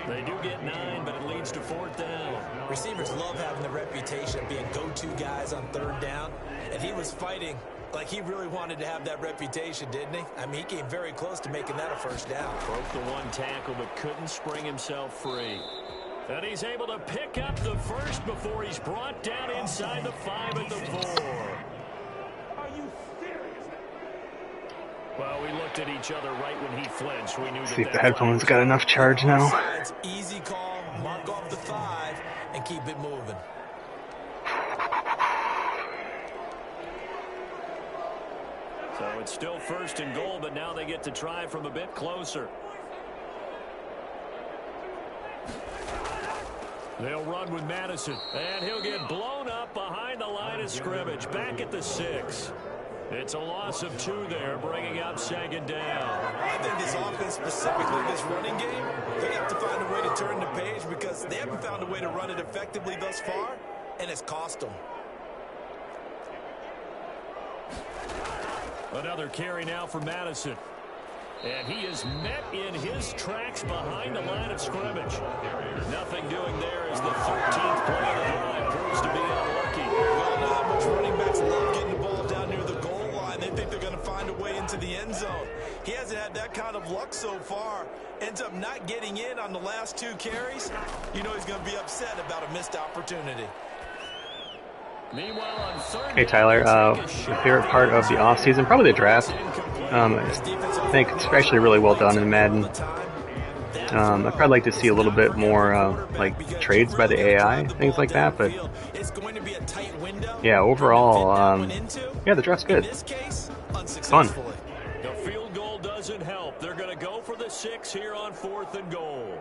They do get 9, but it leads to 4th down. Receivers love having the reputation of being go-to guys on 3rd down, and he was fighting like he really wanted to have that reputation, didn't he? I mean, he came very close to making that a 1st down. Broke the one tackle, but couldn't spring himself free. And he's able to pick up the first before he's brought down inside the 5 at the 4. Are you serious? Well, we looked at each other right when he flinched. We knew See if the headphones got enough charge now. Easy call, mark off the 5, and keep it moving. So it's still 1st and goal, but now they get to try from a bit closer. They'll run with Madison, and he'll get blown up behind the line of scrimmage, back at the 6. It's a loss of 2 there, bringing up 2nd down. I think this offense, specifically this running game, they have to find a way to turn the page because they haven't found a way to run it effectively thus far, and it's cost them. Another carry now for Madison. And he is met in his tracks behind the line of scrimmage. Nothing doing there as the 13th play of the drive proves to be unlucky. Well, now how much running backs love getting the ball down near the goal line. They think they're going to find a way into the end zone. He hasn't had that kind of luck so far. Ends up not getting in on the last 2 carries. You know he's going to be upset about a missed opportunity. Meanwhile, on 3rd, Hey Tyler, my favorite part of the offseason, probably the draft. I think it's actually really well done in Madden. I'd probably like to see a little bit more like trades by the AI, things like that. But yeah, overall, yeah, the draft's good. Fun. the field goal doesn't help. They're going to go for the 6 here on 4th and goal.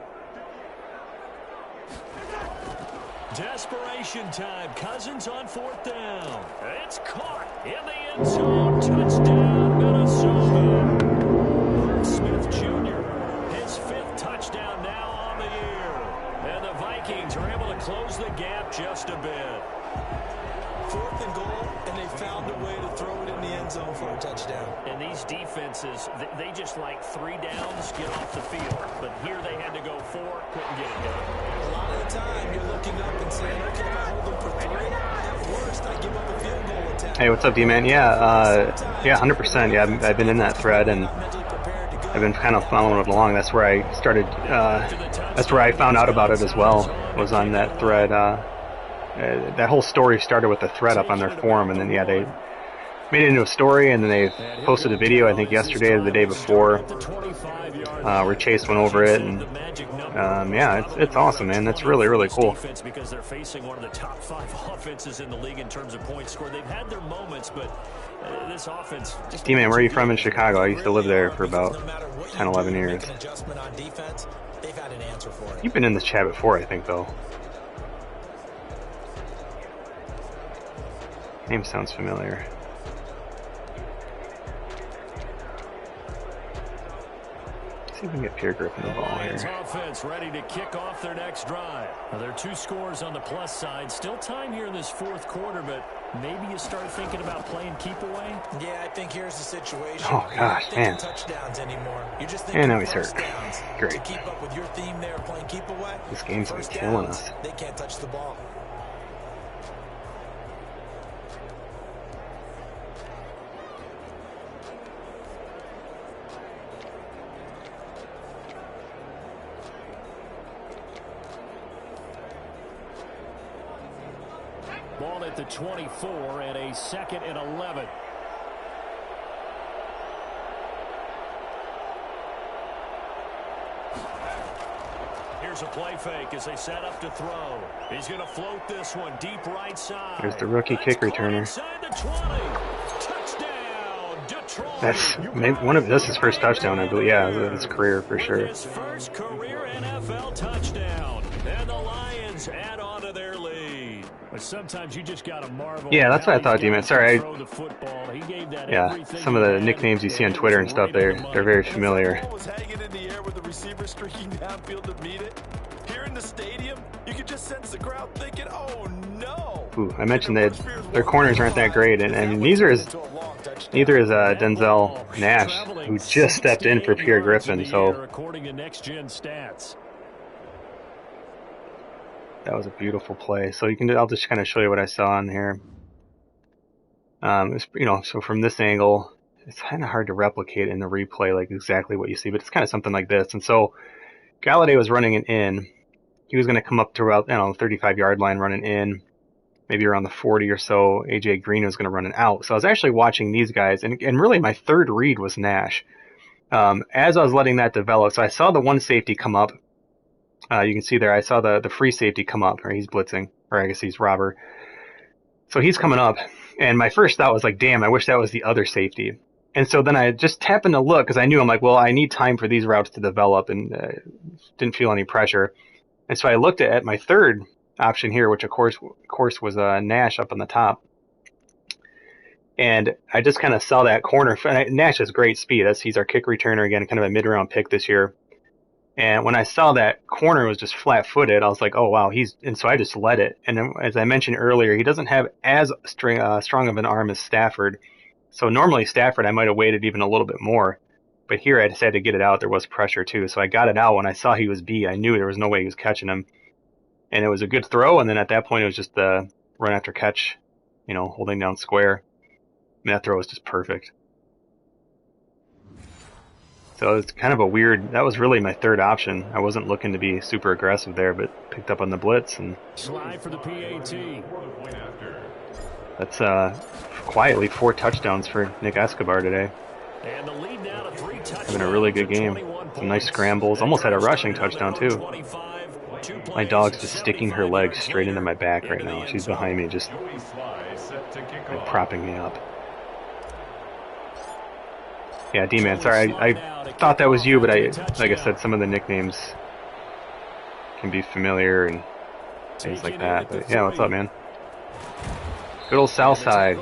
Desperation time. Cousins on 4th down. It's caught in the end zone. Touchdown, Minnesota. Smith Jr., his 5th touchdown now on the year. And the Vikings are able to close the gap just a bit. 4th and goal, and they found a way to throw it in the end zone for a touchdown. And these defenses, they just like 3 downs, get off the field. But here they had to go 4, couldn't get it done. A lot of the time, you're looking up and saying, okay, if I hold them for 3, at worst, I give up a field goal attempt. Hey, what's up, D-Man? Yeah, 100%. Yeah, I've been in that thread, and I've been kind of following it along. That's where I started, that's where I found out about it as well, was on that thread. That whole story started with a thread up on their forum, and then, yeah, they made it into a story, and then they posted a video, I think yesterday or the day before, where Chase went over it, and yeah, it's awesome, man. That's really, really cool. Because they're facing one of the top 5 offenses in the league in terms of points scored. They've had their moments, but this offense... D-Man, where are you from in Chicago? I used to live there for about 10, 11 years. You've been in this chat before, I think, though. Name sounds familiar. See if we can get Pierre Griffin the ball here. Offense ready to kick off their next drive. Now, there are 2 scores on the plus side. Still time here in this 4th quarter, but maybe you start thinking about playing keep away. Yeah, I think here's the situation. Oh gosh, man. Touchdowns anymore. You're just and now he's hurt. Great. To keep up with your theme there, playing keep away. This game's like killing us. They can't touch the ball. Ball at the 24 and a 2nd and 11. Here's a play fake as they set up to throw. He's going to float this one deep right side. There's the rookie kick returner. That's that's his first touchdown, I believe. Yeah, his career for sure. His first career NFL touchdown, and the Lions add on to their lead. But sometimes you just got to marvel. Yeah, that's what I thought, D-Man. Sorry. Yeah, some of the nicknames you see on Twitter and stuff, they're very familiar. Here in the stadium, you could just sense the crowd thinking, "Oh no!" Ooh, I mentioned that their corners aren't that great, and I mean neither is Denzel Nash, who just stepped in for Pierre Griffin. So that was a beautiful play. So I'll just kind of show you what I saw on here. So from this angle, it's kind of hard to replicate in the replay, like exactly what you see, but it's kind of something like this. And so Galladay was running it in. he was going to come up to about, 35-yard line running in, maybe around the 40 or so. AJ Green was going to run it out. So I was actually watching these guys, and really my third read was Nash. As I was letting that develop, so I saw the one safety come up. You can see there, I saw the free safety come up, or he's blitzing, or I guess he's robber. So he's coming up, and my first thought was like, damn, I wish that was the other safety. And so then I just happened to look, because I knew, I'm like, well, I need time for these routes to develop, and didn't feel any pressure. And so I looked at my third option here, which of course was Nash up on the top. And I just kind of saw that corner. Nash has great speed. He's our kick returner again, kind of a mid-round pick this year. And when I saw that corner was just flat-footed, I was like, oh, wow, and so I just let it. And then, as I mentioned earlier, he doesn't have as strong of an arm as Stafford. So normally Stafford, I might have waited even a little bit more. But here I just had to get it out. There was pressure too. So I got it out. When I saw he was beat, I knew there was no way he was catching him. And it was a good throw. And then at that point, it was just the run after catch, holding down square. And that throw was just perfect. So it's kind of a weird, that was really my third option. I wasn't looking to be super aggressive there, but picked up on the blitz. And slide for the PAT. That's quietly 4 touchdowns for Nick Escobar today. And the lead now to 3 touchdowns. Having a really good game. Some nice scrambles. Almost had a rushing touchdown too. My dog's just sticking her legs straight into my back right now. She's behind me, just propping me up. Yeah, D-Man, sorry, I thought that was you, but like I said, some of the nicknames can be familiar and things like that. But yeah, what's up, man? Good old South Side.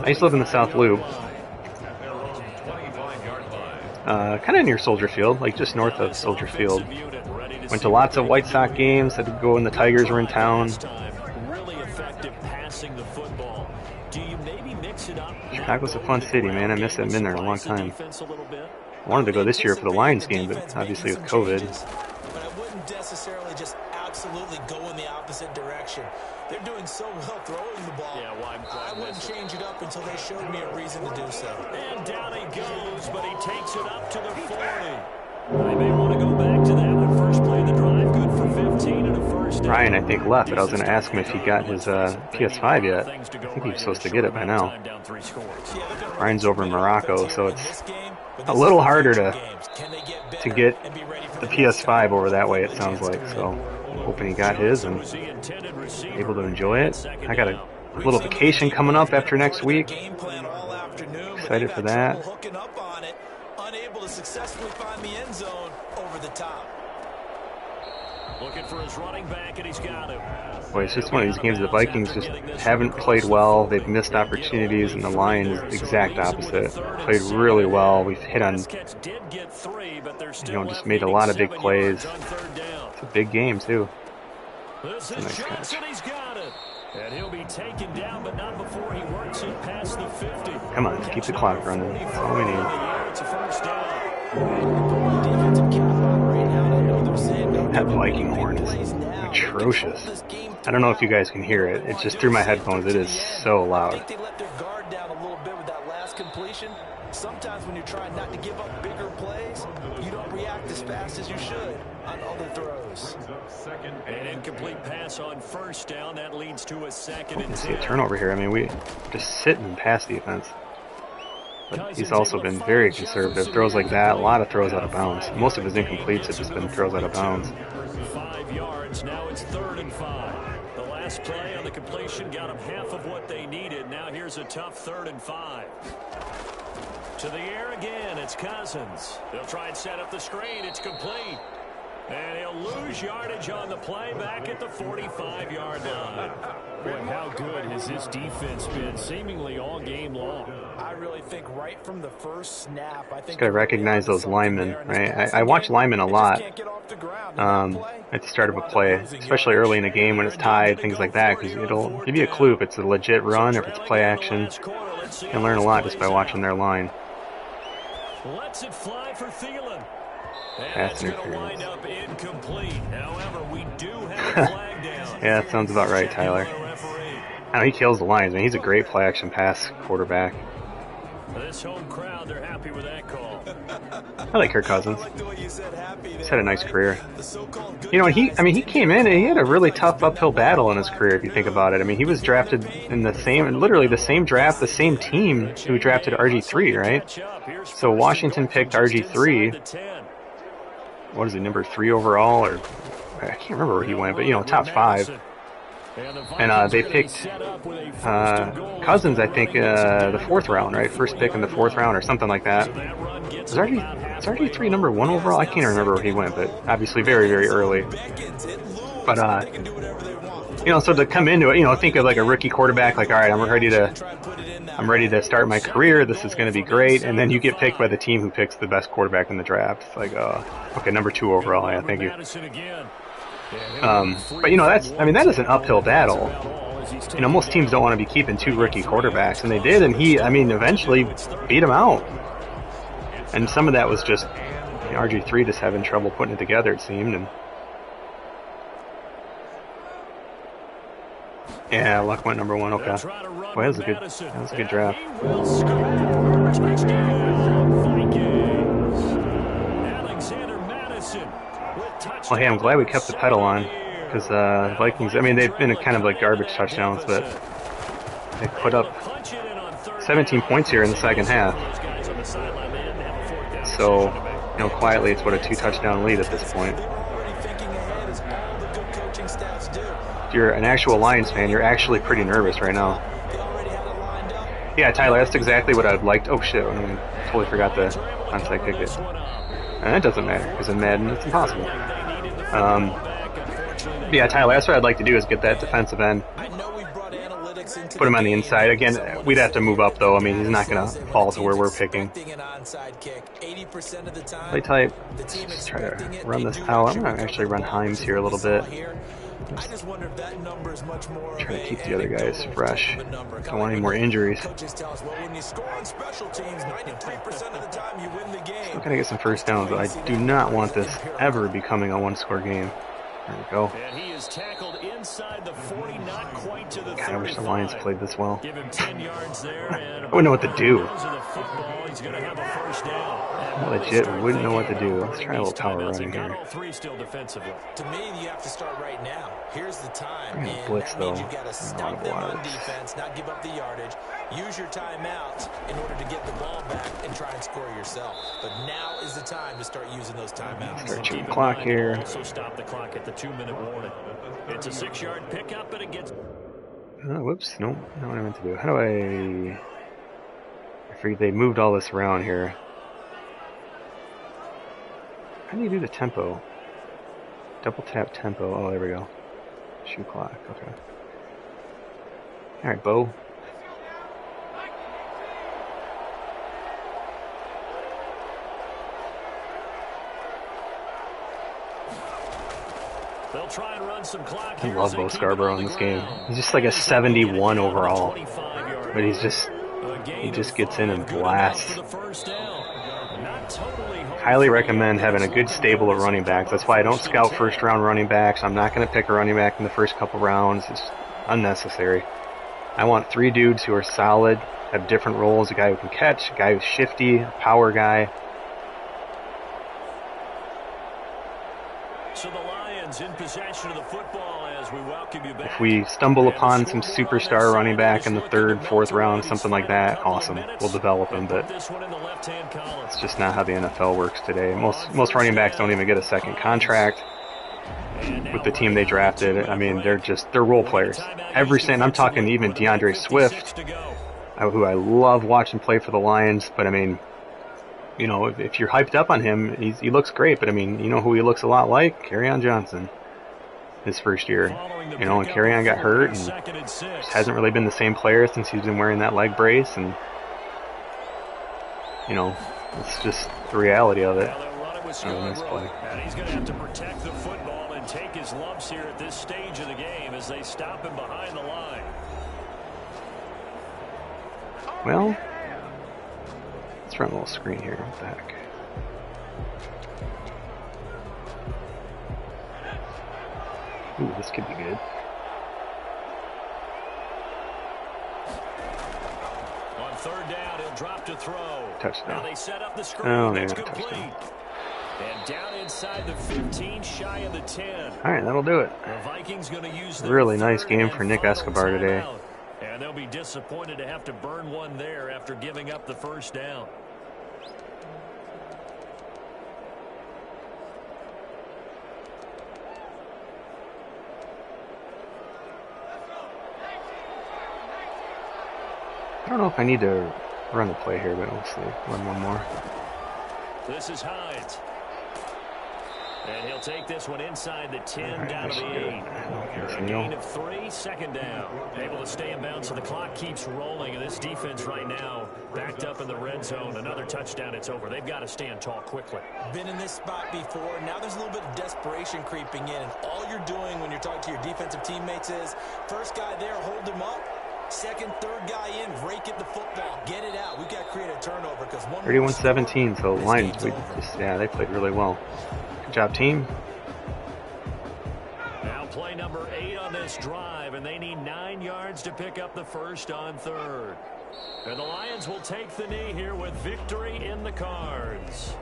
I used to live in the South Loop. Kind of near Soldier Field, like just north of Soldier Field. Went to lots of White Sox games, had to go when the Tigers were in town. Chicago's a fun city, man. I miss it. I've been there a long time. I wanted to go this year for the Lions game, but obviously with COVID. But I wouldn't necessarily just absolutely go in the opposite direction. They're doing so well throwing the ball. Yeah, well, I wouldn't change it up until they showed me a reason to do so. And down he goes, but he takes it up to the 40. They may want to go back to that one. First play of the drive, good for 15 and a first down. Ryan, I think, left, but I was going to ask him if he got his PS5 yet. I think he was supposed to get it by now. Ryan's over in Morocco, so it's a little harder to get the PS5 over that way, it sounds like. So hoping he got his and able to enjoy it. I got a little vacation coming up after next week. Excited for that. Unable to successfully find the end zone over the top. Looking for his running back, and he's got him. Boy, it's just one of these games the Vikings just haven't played well. They've missed opportunities, and the Lions, exact opposite. Played really well. We've hit on, just made a lot of big plays. It's a big game, too. That's a nice catch. And he'll be taken down, but not before he works it past the 50. Come on, keep the clock running. That's all we need. It's a first down. That Viking horn is atrocious. I don't know if you guys can hear it. It's just through my headphones. It is so loud. I think they let their guard down a little bit with that last completion. Sometimes when you're trying not to give up bigger plays, you don't react as fast as you should on other throws. An incomplete pass on first down. That leads to a second and 10. See a turnover here. I mean, we just sit in pass defense. But he's also been very conservative. Throws like that, a lot of throws out of bounds. Most of his incompletes have just been throws out of bounds. 5 yards. Now it's 3rd and 5. The last play on the completion got them half of what they needed. Now here's a tough 3rd and 5. To the air again. It's Cousins. They'll try and set up the screen. It's complete. And he'll lose yardage on the play back at the 45-yard line. Boy, how good has this defense been seemingly all game long? I really think right from the first snap, I think just got to recognize those linemen, right? I watch linemen a lot at the start of a play, especially early in a game when it's tied, things like that, because it'll give you a clue if it's a legit run or if it's play action. You can learn a lot just by watching their line. Lets it fly for Thielen. Pass interference. Wind up incomplete. However, we do have a flag down. Yeah, that sounds about right, Tyler. I know he kills the Lions, man. He's a great play action pass quarterback. This home crowd, they're happy with that call. I like Kirk Cousins. He's had a nice career. You know, he came in and he had a really tough uphill battle in his career, if you think about it. I mean, he was drafted in literally the same draft, the same team who drafted RG3, right? So Washington picked RG3. What is he, number 3 overall? Or I can't remember where he went, but, you know, top 5. And they picked Cousins, I think, the 4th round, right? First pick in the 4th round or something like that. Was RG3 number 1 overall? I can't remember where he went, but obviously very, very early. But, you know, so to come into it, you know, think of like a rookie quarterback, like, all right, I'm ready to start my career. This is going to be great. And then you get picked by the team who picks the best quarterback in the draft. It's like, okay, number 2 overall. Yeah, thank you. But you know, that is an uphill battle. You know, most teams don't want to be keeping 2 rookie quarterbacks, and they did, and he, eventually beat him out. And some of that was just RG3 just having trouble putting it together, it seemed. And yeah, Luck went number 1. Okay, well, that was a good draft. Well, hey, I'm glad we kept the pedal on, because Vikings, they've been kind of like garbage touchdowns, but they put up 17 points here in the second half. So, you know, quietly, it's what, a 2-touchdown lead at this point. If you're an actual Lions fan, you're actually pretty nervous right now. Yeah, Tyler, that's exactly what I'd like. Oh shit, I totally forgot the onside kick it. And that doesn't matter, because in Madden, it's impossible. Yeah, Tyler, that's what I'd like to do, is get that defensive end. Put him on the inside. Again, we'd have to move up, though. I mean, he's not going to fall to where we're picking. Play type. Let's try to run this out. I'm going to actually run Himes here a little bit. Try to keep the other guys fresh. Don't want any more injuries. Still gotta get some first downs, but I do not want this ever becoming a 1-score game. There we go. God, I wish the Lions played this well. I wouldn't know what to do. I legit wouldn't know what to do. Let's try a little power running here. To me, you have to start right now. Here's the time. I'm gonna blitz, though. You've got to stop them on defense, not give up the yardage. Use your timeout in order to get the ball back and try and score yourself. But now is the time to start using those timeouts. Start checking the clock here. Also stop the clock at the 2-minute warning. It's a 6-yard pickup, and it gets. Whoops. Nope. Not what I meant to do. How do I forget they moved all this around here. How do you do the tempo? Double tap tempo. Oh, there we go. Shoot clock. Okay. Alright, Bo. They'll try and run some clock. I love Bo Scarborough in this game. He's just like a 71 overall. But he just gets in and blasts. Highly recommend having a good stable of running backs. That's why I don't scout first-round running backs. I'm not going to pick a running back in the first couple rounds. It's unnecessary. I want 3 dudes who are solid, have different roles. A guy who can catch, a guy who's shifty, a power guy. So the Lions in possession of the football as we welcome you back. If we stumble upon some superstar running back in the 3rd, 4th round, something like that, awesome. We'll develop him, but it's just not how the NFL works today. Most running backs don't even get a second contract with the team they drafted. I mean, they're role players. I'm talking even DeAndre Swift, who I love watching play for the Lions, but I mean, you know, if you're hyped up on him, he looks great, but I mean, you know who he looks a lot like? Kerryon Johnson. His first year, you know, and Kerryon got hurt and just hasn't really been the same player since he's been wearing that leg brace, and you know, it's just the reality of it. He's going to have to protect the football and take his lumps here at this stage of the game as they stop him behind the line. Well, let's run a little screen here. What the heck? Ooh, this could be good. third down, he'll drop to throw. Touchdown. Now they set up the screen. Oh, It's yeah, complete. touchdown. And down inside the 15, shy of the 10. All right, that'll do it. The Vikings going to use Really nice game for Nick Escobar today. Timeout. And they'll be disappointed to have to burn one there after giving up the first down. I don't know if I need to run the play here, but we'll see. Run one more. This is Hines. And he'll take this one inside the 10, right, down to the 8. A gain of 3, second down. Able to stay in bounds, so the clock keeps rolling. And this defense right now, backed up in the red zone. Another touchdown, it's over. They've got to stand tall quickly. Been in this spot before. Now there's a little bit of desperation creeping in. And all you're doing when you're talking to your defensive teammates is, first guy there, hold him up. Second, third guy in, rake at the football. Get it out. We've got to create a turnover because 31-17, so Lions, they played really well. Good job, team. Now play number 8 on this drive, and they need 9 yards to pick up the first on third. And the Lions will take the knee here with victory in the cards.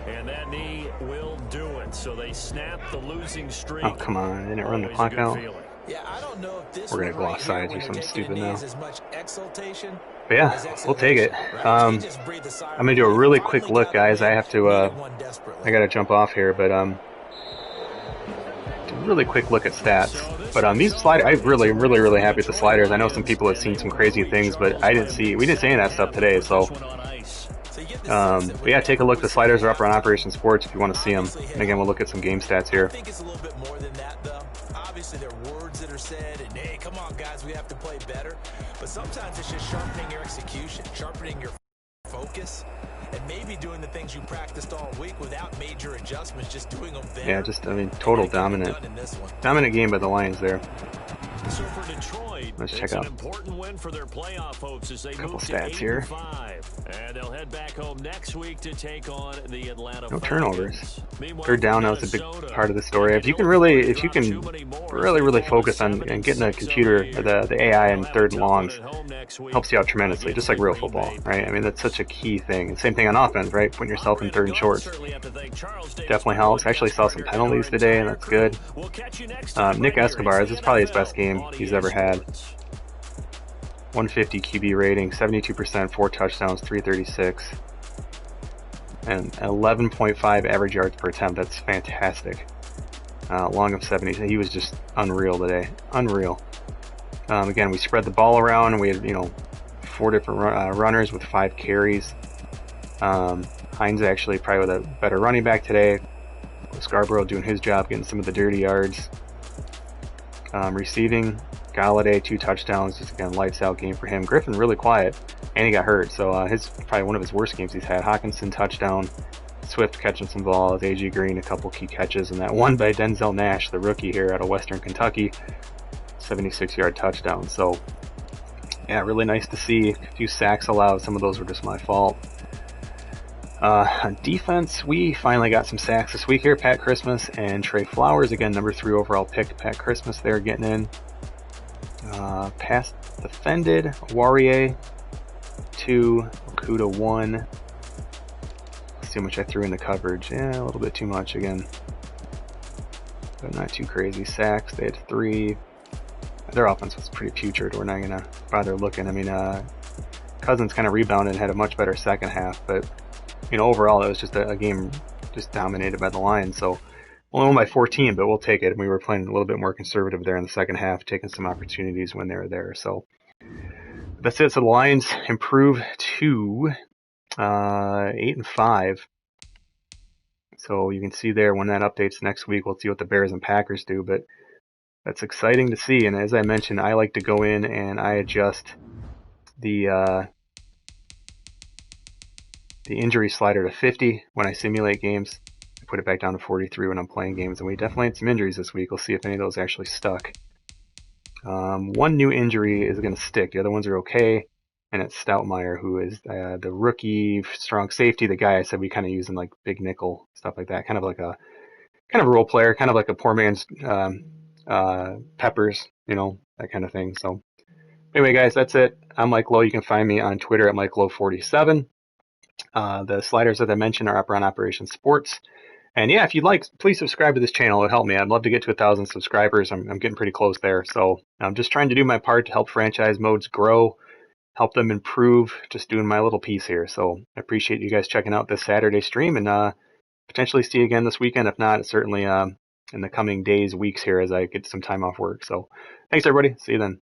And that knee will do it. So they snap the losing streak. Oh, come on. They didn't run the clock out. Yeah, I don't know if this We're going to go right offsides or something stupid now. But Yeah, yeah, we'll take it. I'm going to do a really quick look, guys. I have to, I got to jump off here, but, do a really quick look at stats. But these sliders, I'm really happy with the sliders. I know some people have seen some crazy things, but we didn't see any of that stuff today, so. But yeah, take a look. The sliders are up on Operation Sports if you want to see them. And again, we'll look at some game stats here. I think it's a little bit more than that, though. Obviously, there are words that are said, and hey, come on, guys, we have to play better. But sometimes it's just sharpening your execution, sharpening your focus, and maybe doing the things you practiced all week without major adjustments, just doing them better. Yeah, total dominant game by the Lions there. So for Detroit, let's check out an important win for their playoff hopes as they a couple move stats to here. 8-5. And they'll head back home next week to take on the Atlanta No Falcons. turnovers. Meanwhile, Third down now is a big part of the story. If you can really focus on and getting the computer, the AI in third and longs, helps you out tremendously, just like real football, right? I mean, that's such a key thing. And same thing on offense, right? Putting yourself in third and shorts definitely helps. I actually saw some penalties today, and that's good. Nick Escobar, this is probably his best game he's ever had. 150 QB rating, 72%, 4 touchdowns, 336, and 11.5 average yards per attempt. That's fantastic. Long of 70. He was just unreal today. Unreal. Again, we spread the ball around, and we had 4 different runners with 5 carries. Hines actually probably with a better running back today. Scarborough doing his job, getting some of the dirty yards. Receiving, Galladay 2 touchdowns, just again lights out game for him. Griffin really quiet, and he got hurt, so his probably one of his worst games he's had. Hawkinson touchdown, Swift catching some balls, A.G. Green a couple key catches, and that one by Denzel Nash, the rookie here out of Western Kentucky, 76-yard touchdown. So yeah, really nice to see. A few sacks allowed. Some of those were just my fault. On defense, we finally got some sacks this week here. Pat Christmas and Trey Flowers, again, number 3 overall pick. Pat Christmas there getting in. Pass defended, Warrior 2, Okuda 1. Let's see how much I threw in the coverage. Yeah, a little bit too much again, but not too crazy. Sacks, they had 3. Their offense was pretty putrid. We're not gonna bother looking. I mean, Cousins kind of rebounded and had a much better second half, but overall it was just a game just dominated by the Lions. So only won by 14, but we'll take it. And we were playing a little bit more conservative there in the second half, taking some opportunities when they were there. So that's it. So the Lions improve to 8-5. So you can see there when that updates next week, we'll see what the Bears and Packers do. But that's exciting to see. And as I mentioned, I like to go in and I adjust the injury slider to 50 when I simulate games. I put it back down to 43 when I'm playing games, and we definitely had some injuries this week. We'll see if any of those actually stuck. One new injury is going to stick. The other ones are okay, and it's Stoutmeyer, who is the rookie strong safety, the guy I said we kind of use in like big nickel, stuff like that, kind of a role player, kind of like a poor man's Peppers, that kind of thing. So Anyway, guys, that's it. I'm Mike Lowe. You can find me on Twitter at MikeLowe47. The sliders, as I mentioned, are up around Operation Sports. And yeah, if you'd like, please subscribe to this channel. It would help me. I'd love to get to 1,000 subscribers. I'm getting pretty close there. So I'm just trying to do my part to help franchise modes grow, help them improve, just doing my little piece here. So I appreciate you guys checking out this Saturday stream, and potentially see you again this weekend. If not, certainly in the coming days, weeks here as I get some time off work. So thanks, everybody. See you then.